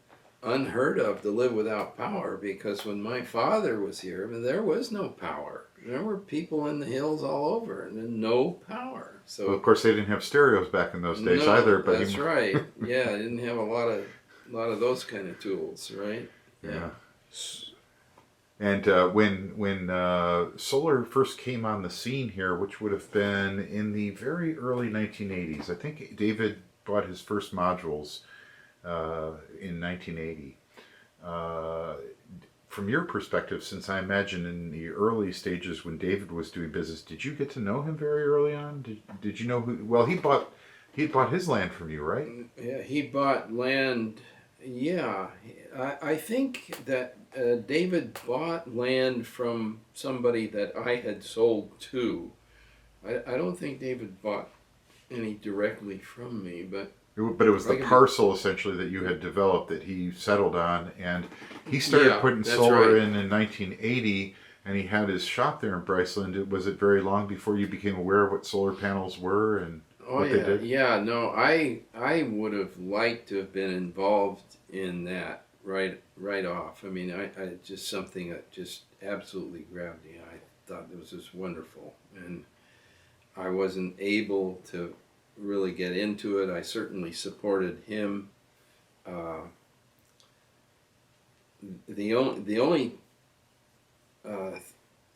unheard of to live without power, because when my father was here, I mean, there was no power. There were people in the hills all over, and then no power. So well, of course, they didn't have stereos back in those days either. But that's right. Yeah, I didn't have a lot of those kind of tools, right? Yeah. And when solar first came on the scene here, which would have been in the very early 1980s, I think David bought his first modules in 1980. From your perspective, since I imagine in the early stages when David was doing business, did you get to know him very early on? Did you know who? Well, he bought his land from you, right? Yeah, he bought land. Yeah, I think that David bought land from somebody that I had sold to. I don't think David bought any directly from me, but it was the parcel essentially that you had developed that he settled on, and he started putting solar in 1980, and he had his shop there in Bryceland. Was it very long before you became aware of what solar panels were and what they did? Yeah, no, I would have liked to have been involved in that right off. I mean, I just something that just absolutely grabbed me. I thought it was just wonderful, and I wasn't able to really get into it. I certainly supported him. The only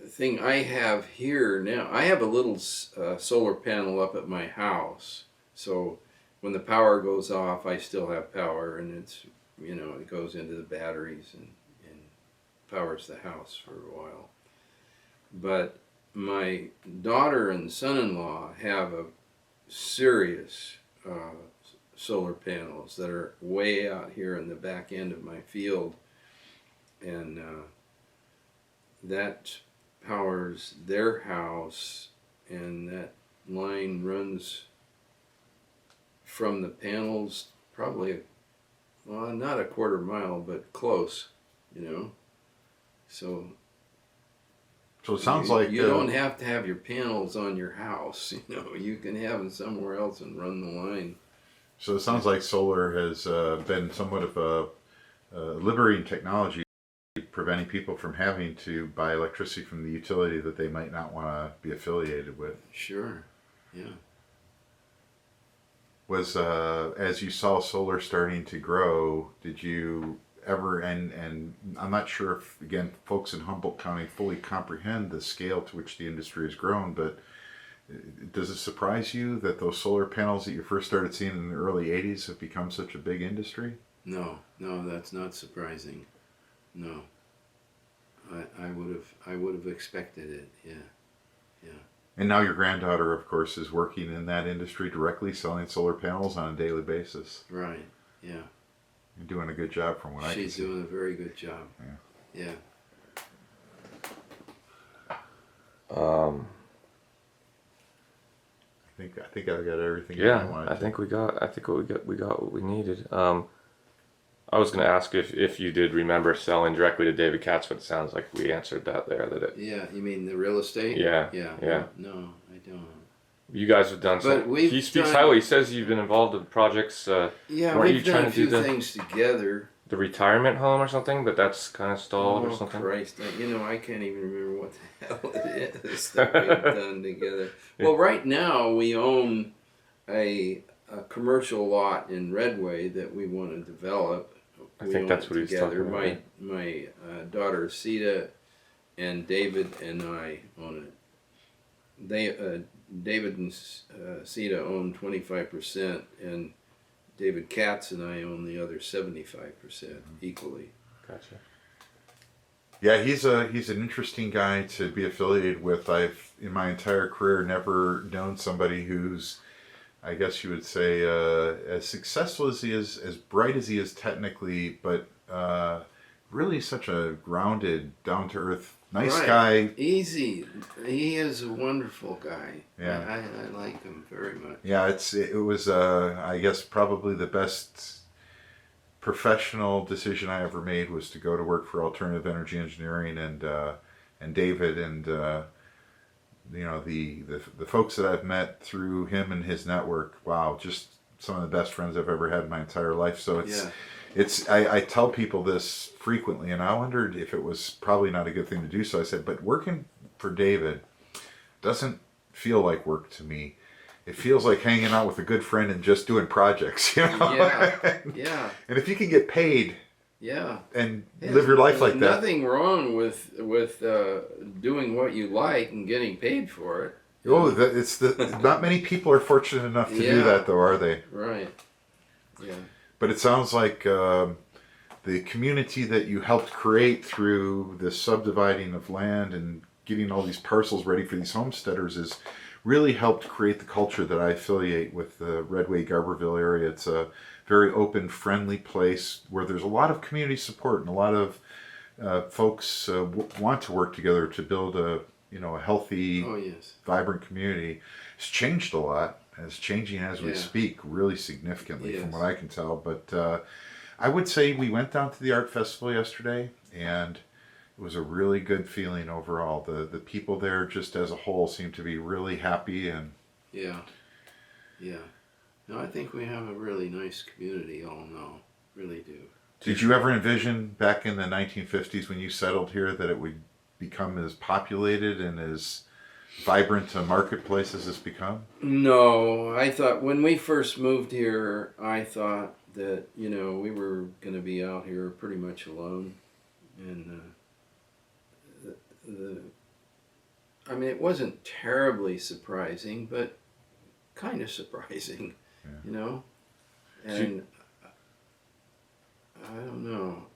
thing I have here now, I have a little solar panel up at my house. So when the power goes off, I still have power, and it's it goes into the batteries and powers the house for a while. But my daughter and son-in-law have a serious solar panels that are way out here in the back end of my field, and that powers their house, and that line runs from the panels probably, well, not a quarter mile, but close, so it sounds like you don't have to have your panels on your house. You can have them somewhere else and run the line. So it sounds like solar has been somewhat of a liberating technology, preventing people from having to buy electricity from the utility that they might not want to be affiliated with. Sure, yeah. Was as you saw solar starting to grow, did you ever, and I'm not sure if, again, folks in Humboldt County fully comprehend the scale to which the industry has grown, but does it surprise you that those solar panels that you first started seeing in the early 80s have become such a big industry? No, that's not surprising. No. I would have expected it, yeah. And now your granddaughter, of course, is working in that industry directly, selling solar panels on a daily basis. Right, yeah. You're doing a good job from what I can see. She's doing a very good job. Yeah. I think I got everything. Yeah, I think we got what we needed. I was going to ask if you did remember selling directly to David Katz, but it sounds like we answered that there. Yeah, you mean the real estate? Yeah. No, I don't. You guys have done some. He speaks highly. He says you've been involved in projects. Yeah, we've done a few things together. the retirement home or something, but that's kind of stalled or Oh something. Christ! I can't even remember what the hell it is that we've done together. Well, right now we own a commercial lot in Redway that we want to develop. I think that's what he's talking about. My daughter Sita and David and I own it. David and Sita own 25%, and David Katz and I own the other 75% equally. Gotcha. Yeah, he's an interesting guy to be affiliated with. I've in my entire career never known somebody who's, I guess you would say, as successful as he is, as bright as he is technically, but really such a grounded, down to earth, nice guy. Easy. He is a wonderful guy. Yeah, I like him very much. Yeah, it was I guess probably the best professional decision I ever made was to go to work for Alternative Energy Engineering, and David and the folks that I've met through him and his network. Wow, just some of the best friends I've ever had in my entire life. So I tell people this frequently, and I wondered if it was probably not a good thing to do so. I said, but working for David doesn't feel like work to me. It feels like hanging out with a good friend and just doing projects, you know? Yeah. And if you can get paid, and There's live your life like that. Nothing wrong with doing what you like and getting paid for it. Oh, not many people are fortunate enough to do that, though, are they? Right. Yeah. But it sounds like the community that you helped create through the subdividing of land and getting all these parcels ready for these homesteaders is really helped create the culture that I affiliate with the Redway Garberville area. It's a very open, friendly place where there's a lot of community support and a lot of folks want to work together to build a healthy, vibrant community. It's changed a lot. It's changing as we speak, really significantly from what I can tell. But I would say we went down to the art festival yesterday, and it was a really good feeling overall. The people there, just as a whole, seem to be really happy and yeah. No, I think we have a really nice community. All in all, really do. Did you ever envision back in the 1950s when you settled here that it would become as populated and as vibrant a marketplace as it's become? No, I thought when we first moved here, I thought that we were going to be out here pretty much alone, and I mean, it wasn't terribly surprising, but kind of surprising, and I don't know.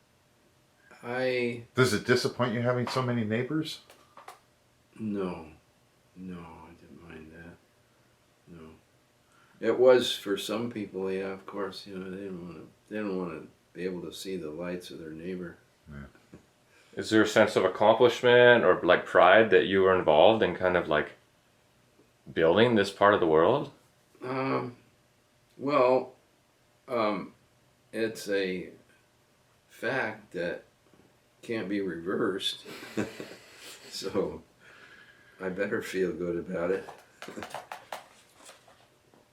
Does it disappoint you having so many neighbors? No, I didn't mind that. No, it was for some people. Yeah, of course. They didn't want to be able to see the lights of their neighbor. Yeah. Is there a sense of accomplishment or like pride that you were involved in kind of like building this part of the world? Well, it's a fact that can't be reversed. So I better feel good about it.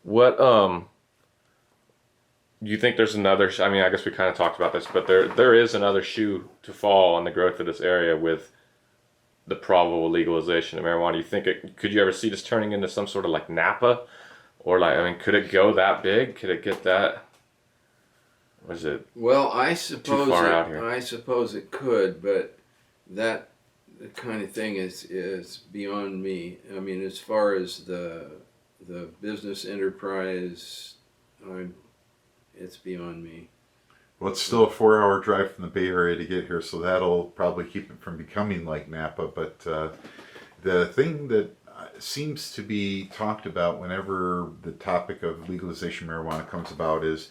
What you think there's another I mean, I guess we kind of talked about this, but there is another shoe to fall on the growth of this area with the probable legalization of marijuana. You think could you ever see this turning into some sort of like Napa, or like, I mean, could it go that big? Could it get that? Was it? Well, I suppose too far out here? I suppose it could, but that kind of thing is beyond me. I mean, as far as the business enterprise, it's beyond me. Well, it's still a 4-hour drive from the Bay Area to get here, so that'll probably keep it from becoming like Napa. But the thing that seems to be talked about whenever the topic of legalization of marijuana comes about is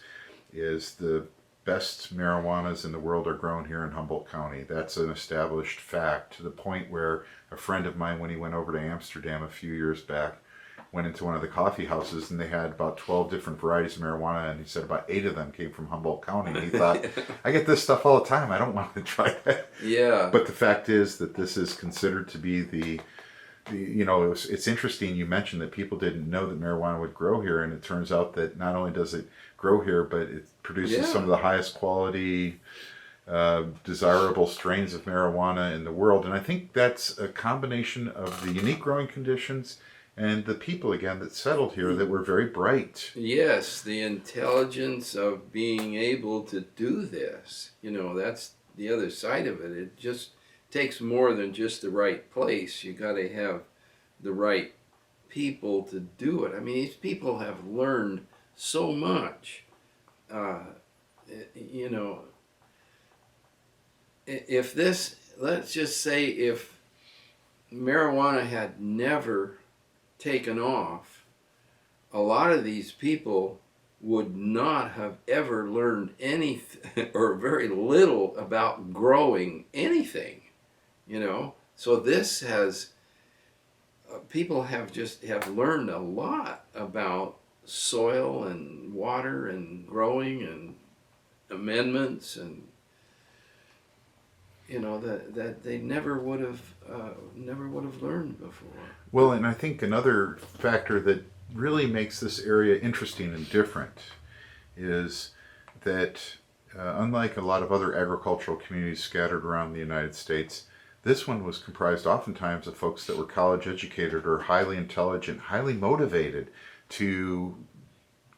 the best marijuanas in the world are grown here in Humboldt County. That's an established fact, to the point where a friend of mine, when he went over to Amsterdam a few years back, went into one of the coffee houses and they had about 12 different varieties of marijuana, and he said about 8 of them came from Humboldt County. And he thought, I get this stuff all the time, I don't want to try that. Yeah. But the fact is that this is considered to be it's interesting you mentioned that people didn't know that marijuana would grow here, and it turns out that not only does it grow here, but it produces some of the highest quality, desirable strains of marijuana in the world. And I think that's a combination of the unique growing conditions and the people, again, that settled here that were very bright. Yes, the intelligence of being able to do this. That's the other side of it. It just takes more than just the right place. You got to have the right people to do it. I mean, these people have learned so much. If this, let's just say, if marijuana had never taken off, a lot of these people would not have ever learned anything or very little about growing anything, So this has, people have learned a lot about soil and water and growing and amendments, and that they never would have learned before. Well, and I think another factor that really makes this area interesting and different is that unlike a lot of other agricultural communities scattered around the United States, this one was comprised oftentimes of folks that were college educated or highly intelligent, highly motivated to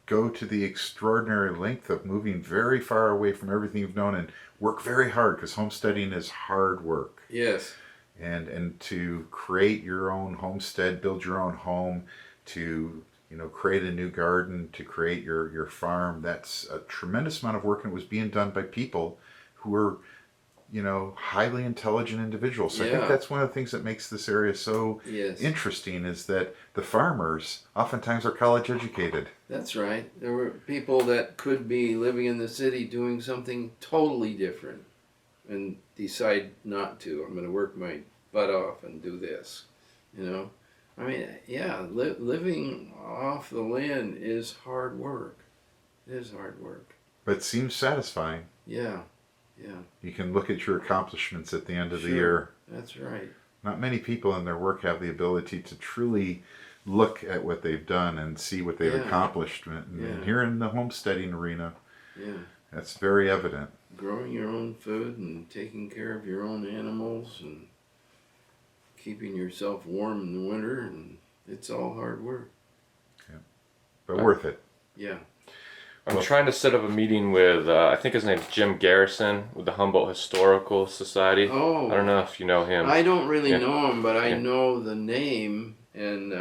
go to the extraordinary length of moving very far away from everything you've known and work very hard, because homesteading is hard work. Yes. And to create your own homestead, build your own home, to create a new garden, to create your farm, that's a tremendous amount of work, and it was being done by people who were highly intelligent individuals. So I think that's one of the things that makes this area so interesting, is that the farmers oftentimes are college educated. That's right. There were people that could be living in the city doing something totally different and decide not to. I'm going to work my butt off and do this, I mean, living off the land is hard work. It is hard work. But it seems satisfying. Yeah. You can look at your accomplishments at the end of the year. That's right. Not many people in their work have the ability to truly look at what they've done and see what they've accomplished. And here in the homesteading arena, that's very evident. Growing your own food and taking care of your own animals and keeping yourself warm in the winter, and it's all hard work. But worth it. Yeah. I'm trying to set up a meeting with, I think his name's Jim Garrison, with the Humboldt Historical Society. Oh. I don't know if you know him. I don't really know him, but I know the name, and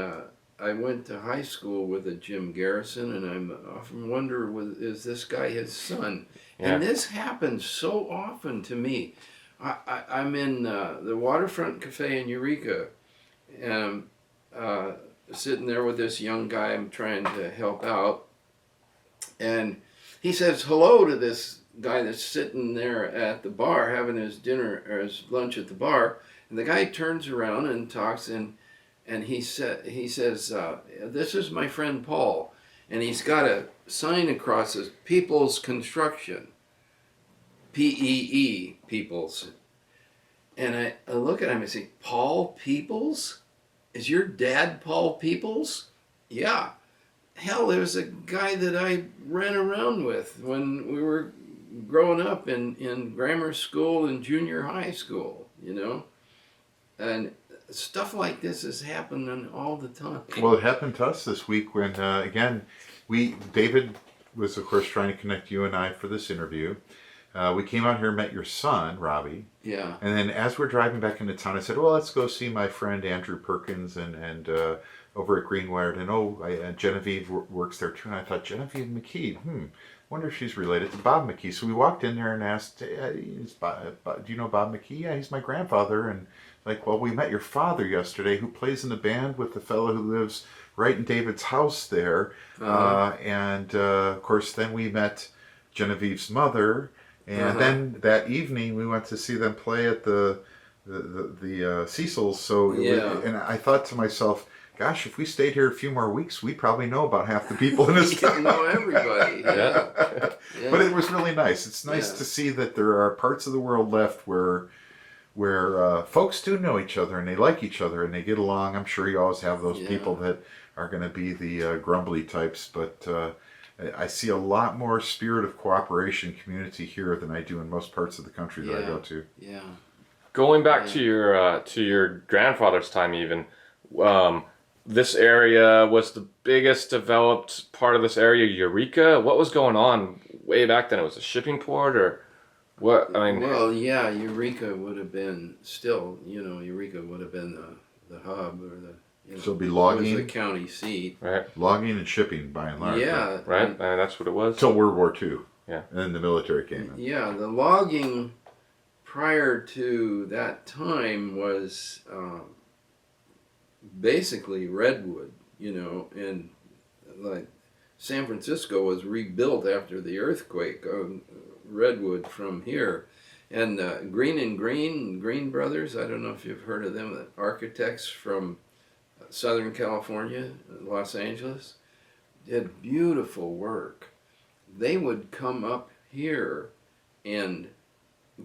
I went to high school with a Jim Garrison, and I often wonder, is this guy his son? Yeah. And this happens so often to me. I'm in the Waterfront Cafe in Eureka, and sitting there with this young guy I'm trying to help out. And he says hello to this guy that's sitting there at the bar having his dinner or his lunch at the bar. And the guy turns around and talks, and he says, this is my friend Paul. And he's got a sign across it, People's Construction. P-E-E, People's. And I look at him and say, Paul Peoples? Is your dad Paul Peoples? Yeah. Hell, there was a guy that I ran around with when we were growing up in grammar school and junior high school, And stuff like this is happening all the time. Well, it happened to us this week when, again, David was, of course, trying to connect you and I for this interview. We came out here and met your son, Robbie. Yeah. And then as we're driving back into town, I said, well, let's go see my friend Andrew Perkins and over at Greenwired. And Genevieve works there too. And I thought, Genevieve McKee, wonder if she's related to Bob McKee. So we walked in there and asked, do you know Bob McKee? Yeah, he's my grandfather. And well, we met your father yesterday, who plays in the band with the fellow who lives right in David's house there. And of course, then we met Genevieve's mother. And then that evening we went to see them play at the Cecil's. So and I thought to myself, gosh, if we stayed here a few more weeks, we'd probably know about half the people in this town. know everybody. But it was really nice. It's nice to see that there are parts of the world left where where folks do know each other and they like each other and they get along. I'm sure you always have those people that are going to be the grumbly types, but I see a lot more spirit of cooperation community here than I do in most parts of the country that I go to. Yeah. Going back to your grandfather's time, even this area was the biggest developed part of this area. Eureka. What was going on way back then? It was a shipping port, or what? I mean, well, yeah, Eureka would have been still. Eureka would have been the hub or the. So it'd be logging, it was the county seat, right? Logging and shipping by and large. Yeah, right. I mean, that's what it was. Until World War II. Yeah. And then the military came in. Yeah, the logging prior to that time was basically redwood, and like San Francisco was rebuilt after the earthquake, redwood from here. And Green Brothers, I don't know if you've heard of them, the architects from Southern California, Los Angeles, did beautiful work. They would come up here and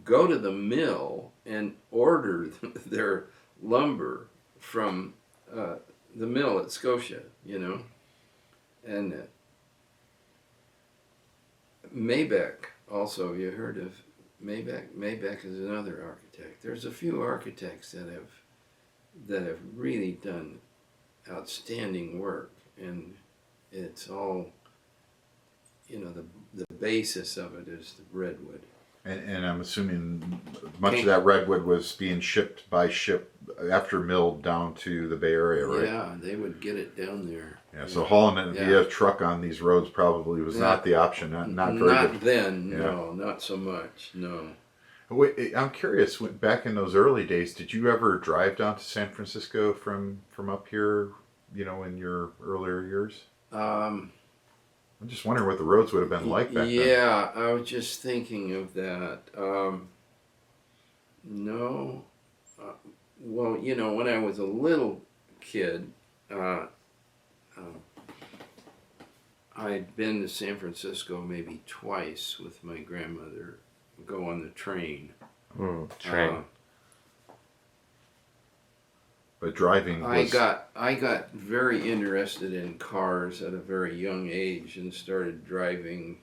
go to the mill and order their lumber from the mill at Scotia, and Mabeck also. You heard of Mabeck? Mabeck is another architect. There's a few architects that have really done outstanding work, and it's all, the basis of it is the redwood. And I'm assuming much of that redwood was being shipped by ship after milled down to the Bay Area, right? Yeah, they would get it down there. Yeah, so hauling it via truck on these roads probably was not the option, not very Not good. then, no, not so much, no. Wait, I'm curious, back in those early days, did you ever drive down to San Francisco from up here, in your earlier years? I'm just wondering what the roads would have been like back then. Yeah, I was just thinking of that. No. Well, when I was a little kid, I'd been to San Francisco maybe twice with my grandmother, go on the train. Train. But driving was... I got very interested in cars at a very young age and started driving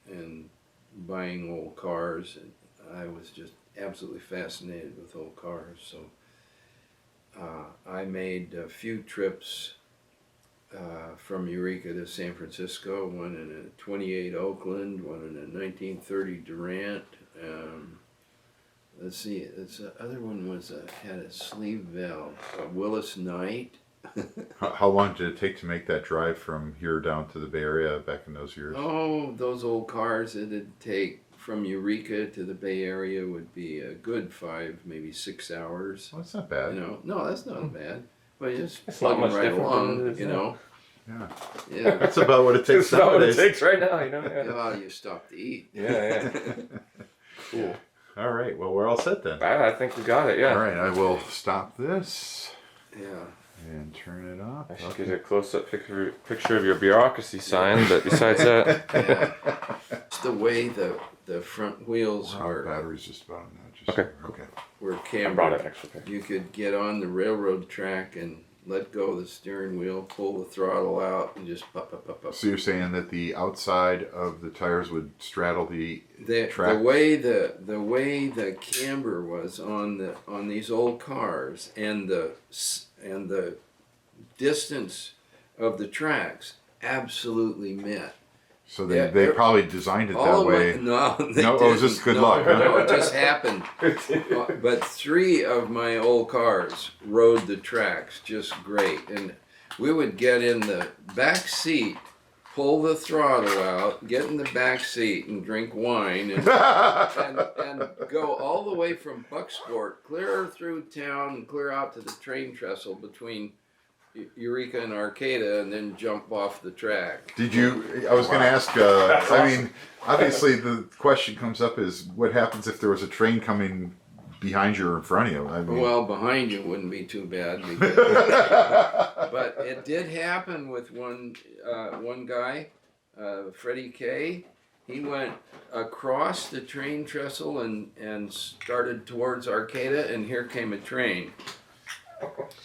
and buying old cars, and I was just absolutely fascinated with old cars. So I made a few trips from Eureka to San Francisco, one in a 28 Oakland, one in a 1930 Durant. Let's see, the other one had a sleeve valve, a Willis Knight. How long did it take to make that drive from here down to the Bay Area back in those years? Oh, those old cars, it'd take from Eureka to the Bay Area would be a good 5, maybe 6 hours. Well, that's not bad. No, that's not bad. But just It's not plugging much right different along, than it is now. Yeah. That's about what it takes That's about what it nowadays. takes right now, Yeah. Well, you stop to eat. Yeah. Cool. All right, well, we're all set then. I think we got it. Yeah. All right, I will stop this Yeah. and turn it off. I should get a close-up picture of your bureaucracy sign, but besides that, Yeah. It's the way the front wheels Our battery's just about on that. Okay. were I brought cambered. it actually. You could get on the railroad track and let go of the steering wheel, pull the throttle out, and just pop. So you're saying that the outside of the tires would straddle the track? The way the camber was on these old cars and the distance of the tracks absolutely met. So they probably designed it that way. No, it was just good luck. Huh? No, it just happened. But 3 of my old cars rode the tracks just great, and we would get in the back seat, pull the throttle out, get in the back seat, and drink wine, and go all the way from Bucksport, clear through town, and clear out to the train trestle between Eureka and Arcata, and then jump off the track. Did you? I was going to ask. I mean, obviously, the question comes up is what happens if there was a train coming behind you or in front of you? I mean, Well, behind you wouldn't be too bad, but it did happen with one guy, Freddie K. he went across the train trestle and started towards Arcata, and here came a train.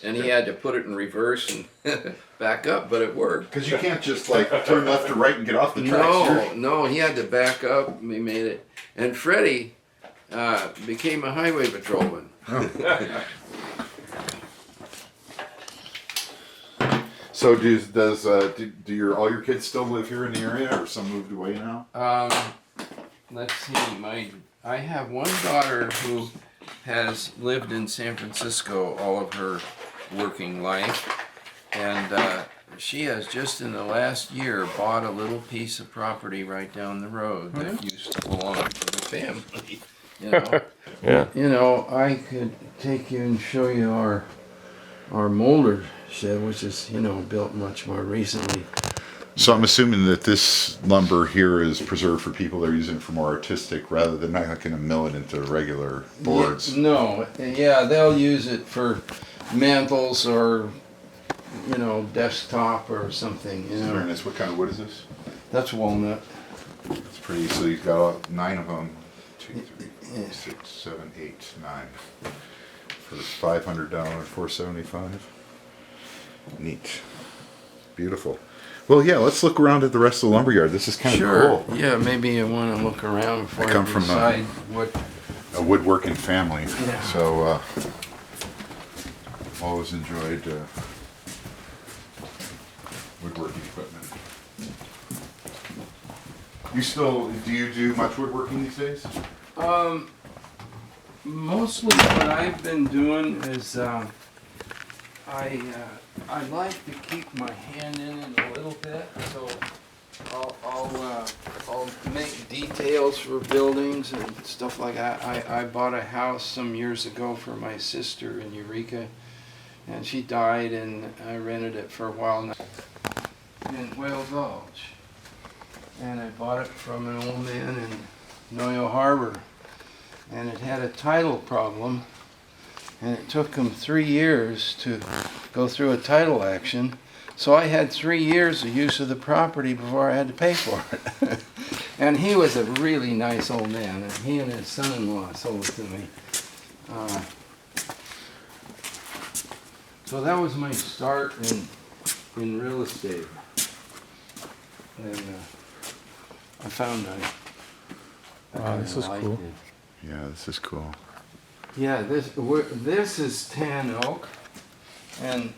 And he had to put it in reverse and back up, but it worked. Because you can't just like turn left or right and get off the tracks. No, he had to back up. We made it. And Freddie became a highway patrolman. So do all your kids still live here in the area, or some moved away now? Let's see. I have one daughter who has lived in San Francisco all of her working life, and she has just in the last year bought a little piece of property right down the road that used to belong to the family. You know, Yeah. you know, I could take you and show you our molder shed, which is built much more recently. So I'm assuming that this lumber here is preserved for people that are using it for more artistic, rather than not going to mill it into regular boards. No, they'll use it for mantles or desktop or something. Very nice. What kind of wood is this? That's walnut. It's pretty. So you've got 9 of them. 2, 3, 4, 6, 7, 8, 9. For $500, $475. Neat. Beautiful. Well, yeah. Let's look around at the rest of the lumberyard. This is kind of cool. Yeah, maybe you want to look around before I come you from decide what. a woodworking family. Yeah. So always enjoyed woodworking equipment. Do you do much woodworking these days? Mostly what I've been doing is I like to keep my hand in it a little bit, so I'll make details for buildings and stuff like that. I bought a house some years ago for my sister in Eureka, and she died, and I rented it for a while in Whale Gulch. And I bought it from an old man in Noyo Harbor, and it had a title problem, and it took him 3 years to go through a title action. So I had 3 years of use of the property before I had to pay for it. And he was a really nice old man, and he and his son-in-law sold it to me. So that was my start in real estate. And I found Wow, this is cool. Yeah, this is cool. Yeah, this is tan oak, and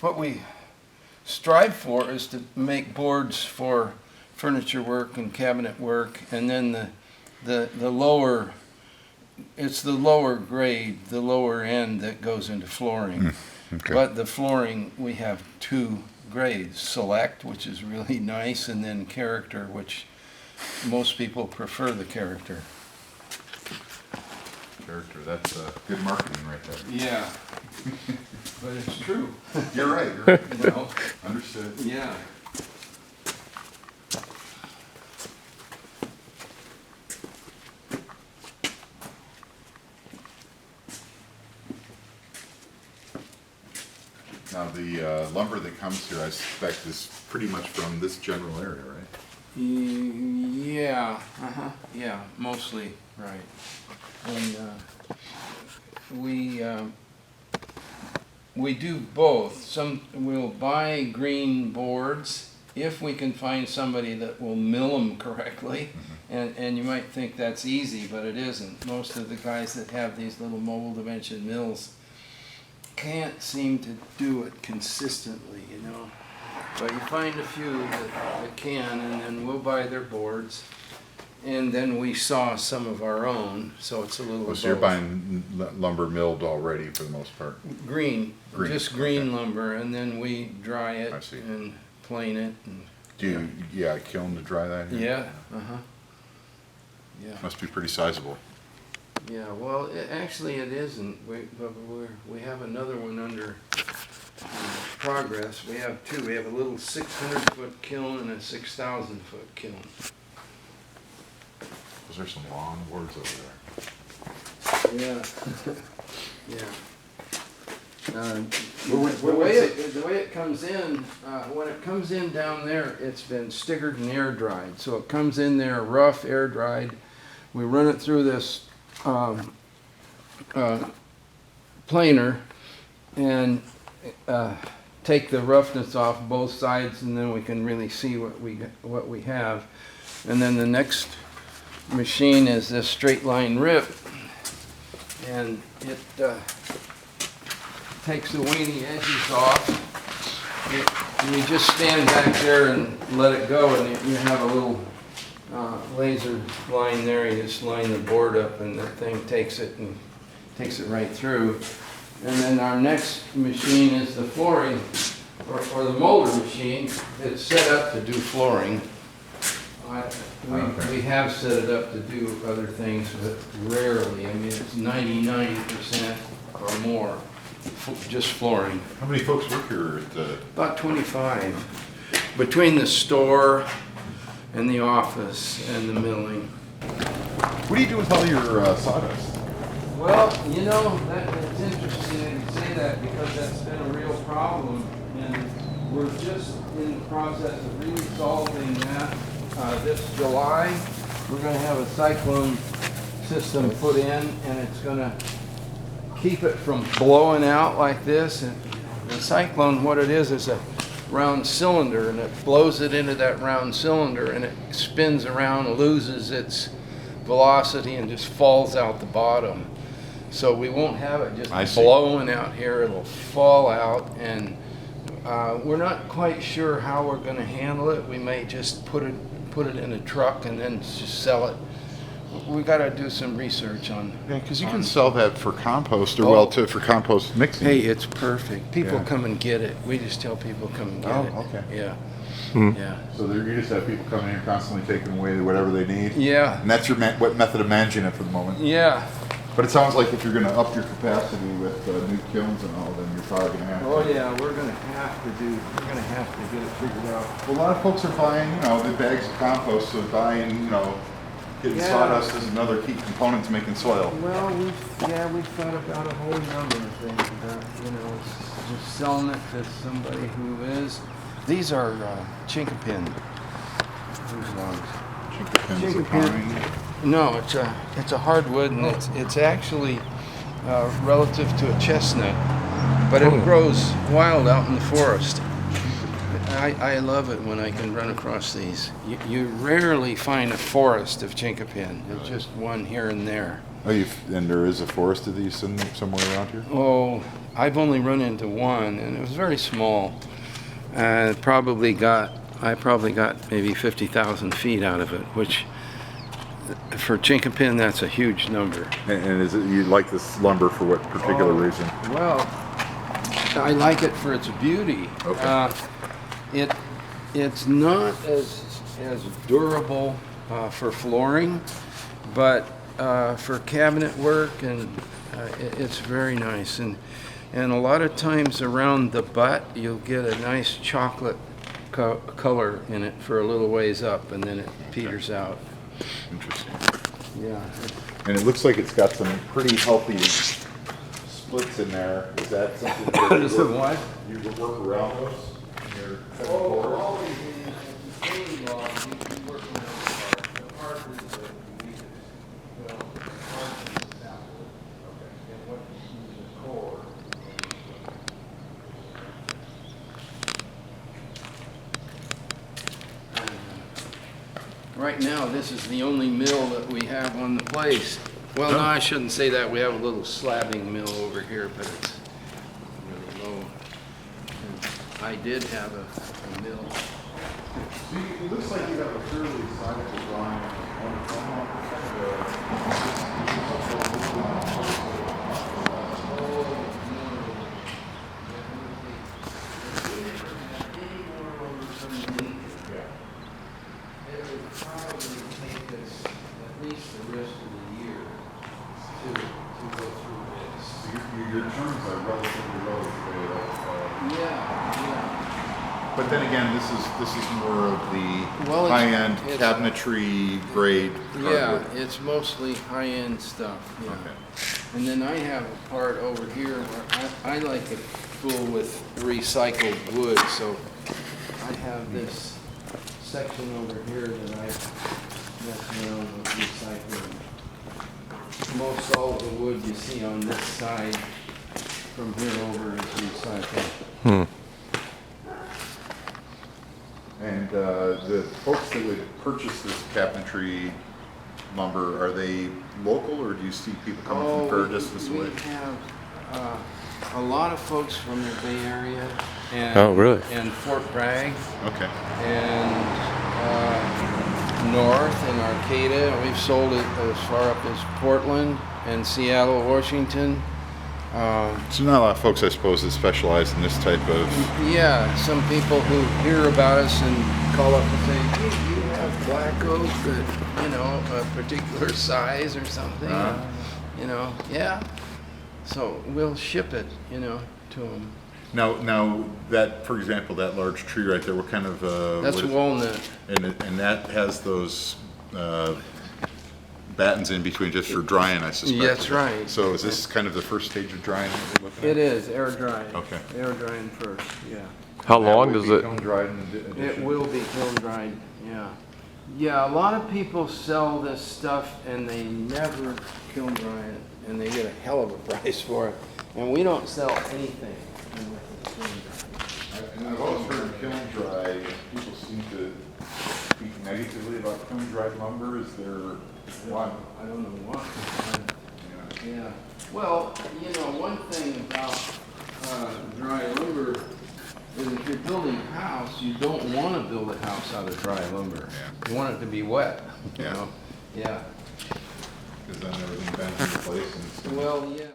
what we strive for is to make boards for furniture work and cabinet work, and then the lower, it's the lower grade, the lower end that goes into flooring. Okay. But the flooring, we have 2 grades: select, which is really nice, and then character, which most people prefer the character. Character, that's good marketing right there. Yeah, but it's true. You're right. You're right. Understood. Yeah. Now the lumber that comes here, I suspect, is pretty much from this general area, right? Yeah. Yeah, mostly right. And we do both. We'll buy green boards if we can find somebody that will mill them correctly. And you might think that's easy, but it isn't. Most of the guys that have these little mobile dimension mills can't seem to do it consistently, But you find a few that can, and then we'll buy their boards. And then we saw some of our own, so it's a little. So you're buying lumber milled already for the most part? Green. Just green lumber, and then we dry it I see. and plane it. And, Do you kiln to dry that here? yeah, yeah. Must be pretty sizable. Yeah, well, actually it isn't. We have another one under progress. We have 2. We have a little 600-foot kiln and a 6,000-foot kiln. Those are some long words over there. Yeah. Yeah. The way it comes in, when it comes in down there, it's been stickered and air dried. So it comes in there rough, air dried. We run it through this planer and take the roughness off both sides, and then we can really see what we have. And then the next machine is this straight line rip, and it takes the weeny edges off. You just stand back there and let it go, and you have a little laser line there. You just line the board up, and the thing takes it right through. And then our next machine is the flooring, or the molder machine. It's set up to do flooring. We have set it up to do other things, but rarely. I mean, it's 99% or more just flooring. How many folks work here at About 25. Between the store and the office and the milling. What do you do with all your sawdust? Well, you know, it's interesting that you say that, because that's been a real problem, and we're just in the process of resolving that. This July, we're going to have a cyclone system put in, and it's going to keep it from blowing out like this. And the cyclone, what it is a round cylinder, and it blows it into that round cylinder, and it spins around, loses its velocity, and just falls out the bottom. So we won't have it just blowing out here. It'll fall out, and we're not quite sure how we're going to handle it. We may just put it in a truck and then just sell it. We got to do some research on. Yeah, because you can sell that for compost, or for compost mixing. Hey, it's perfect. People come and get it. We just tell people come and get it. Oh, okay. Yeah. Mm-hmm. Yeah. So you just have people coming in constantly taking away whatever they need. Yeah. And that's your what method of managing it for the moment. Yeah. But it sounds like if you're going to up your capacity with new kilns and all, then you're probably going to have to. Oh yeah, we're going to have to get it figured out. Well, a lot of folks are buying, the bags of compost, so buying, getting sawdust is another key component to making soil. Well, we've thought about a whole number of things about, just selling it to somebody who is. These are chinkapin. Whose logs? Chinkapin's a pine. No, it's a hardwood, and it's actually relative to a chestnut, but it grows wild out in the forest. I love it when I can run across these. You rarely find a forest of chinkapin. There's just one here and there. Oh, and there is a forest of these somewhere around here? Oh, I've only run into one, and it was very small. I probably got maybe 50,000 feet out of it, which for chinkapin, that's a huge number. And is it, you like this lumber for what particular reason? Well, I like it for its beauty. Okay. It's not as durable for flooring, but for cabinet work, and it's very nice. And a lot of times around the butt, you'll get a nice chocolate color in it for a little ways up, and then it peters out. Interesting. Yeah. And it looks like it's got some pretty healthy splits in there. Is that something that you would work around those? Always in the same log, you can work on the part. The part is the part is the sapwood. Okay. And what you see is the core. Right now, this is the only mill that we have on the place. Well, no, I shouldn't say that. We have a little slabbing mill over here, but it's really low. And I did have a mill. So it looks like you have a fairly sizable line Your terms are relatively low today. But then again, this is more of the high-end cabinetry grade. Yeah, it's mostly high-end stuff. Yeah. Okay. And then I have a part over here where I like it full with recycled wood, so I have this section over here that I mess around with recycling. Most all of the wood you see on this side from here over is recycled. And the folks that would purchase this cabinetry lumber, are they local, or do you see people coming from far distance away? We have a lot of folks from the Bay Area and, Oh, really? and Fort Bragg Okay. and north in Arcata. We've sold it as far up as Portland and Seattle, Washington. So not a lot of folks, I suppose, that specialize in this type of... Yeah, some people who hear about us and call up and say, hey, you have black oak that, you know, a particular size or something. You know, yeah. So we'll ship it, you know, to them. Now that, for example, that large tree right there, what kind of... That's walnut. And that has those battens in between just for drying, I suspect. That's right. So is this kind of the first stage of drying that we're looking at? It is, air drying. Okay. Air drying first, yeah. How long does it? Kiln dried in addition? It will be kiln dried, yeah. Yeah, a lot of people sell this stuff and they never kiln dry it, and they get a hell of a price for it. And we don't sell anything unless it's kiln dried. And I've always heard kiln dry, people seem to speak negatively about kiln dried lumber. Is there one? I don't know why. Yeah. Well, you know, one thing about dry lumber is if you're building a house, you don't want to build a house out of dry lumber. Yeah. You want it to be wet. You Yeah. know? Yeah. Because then everything bends into place and it's... Well, yeah.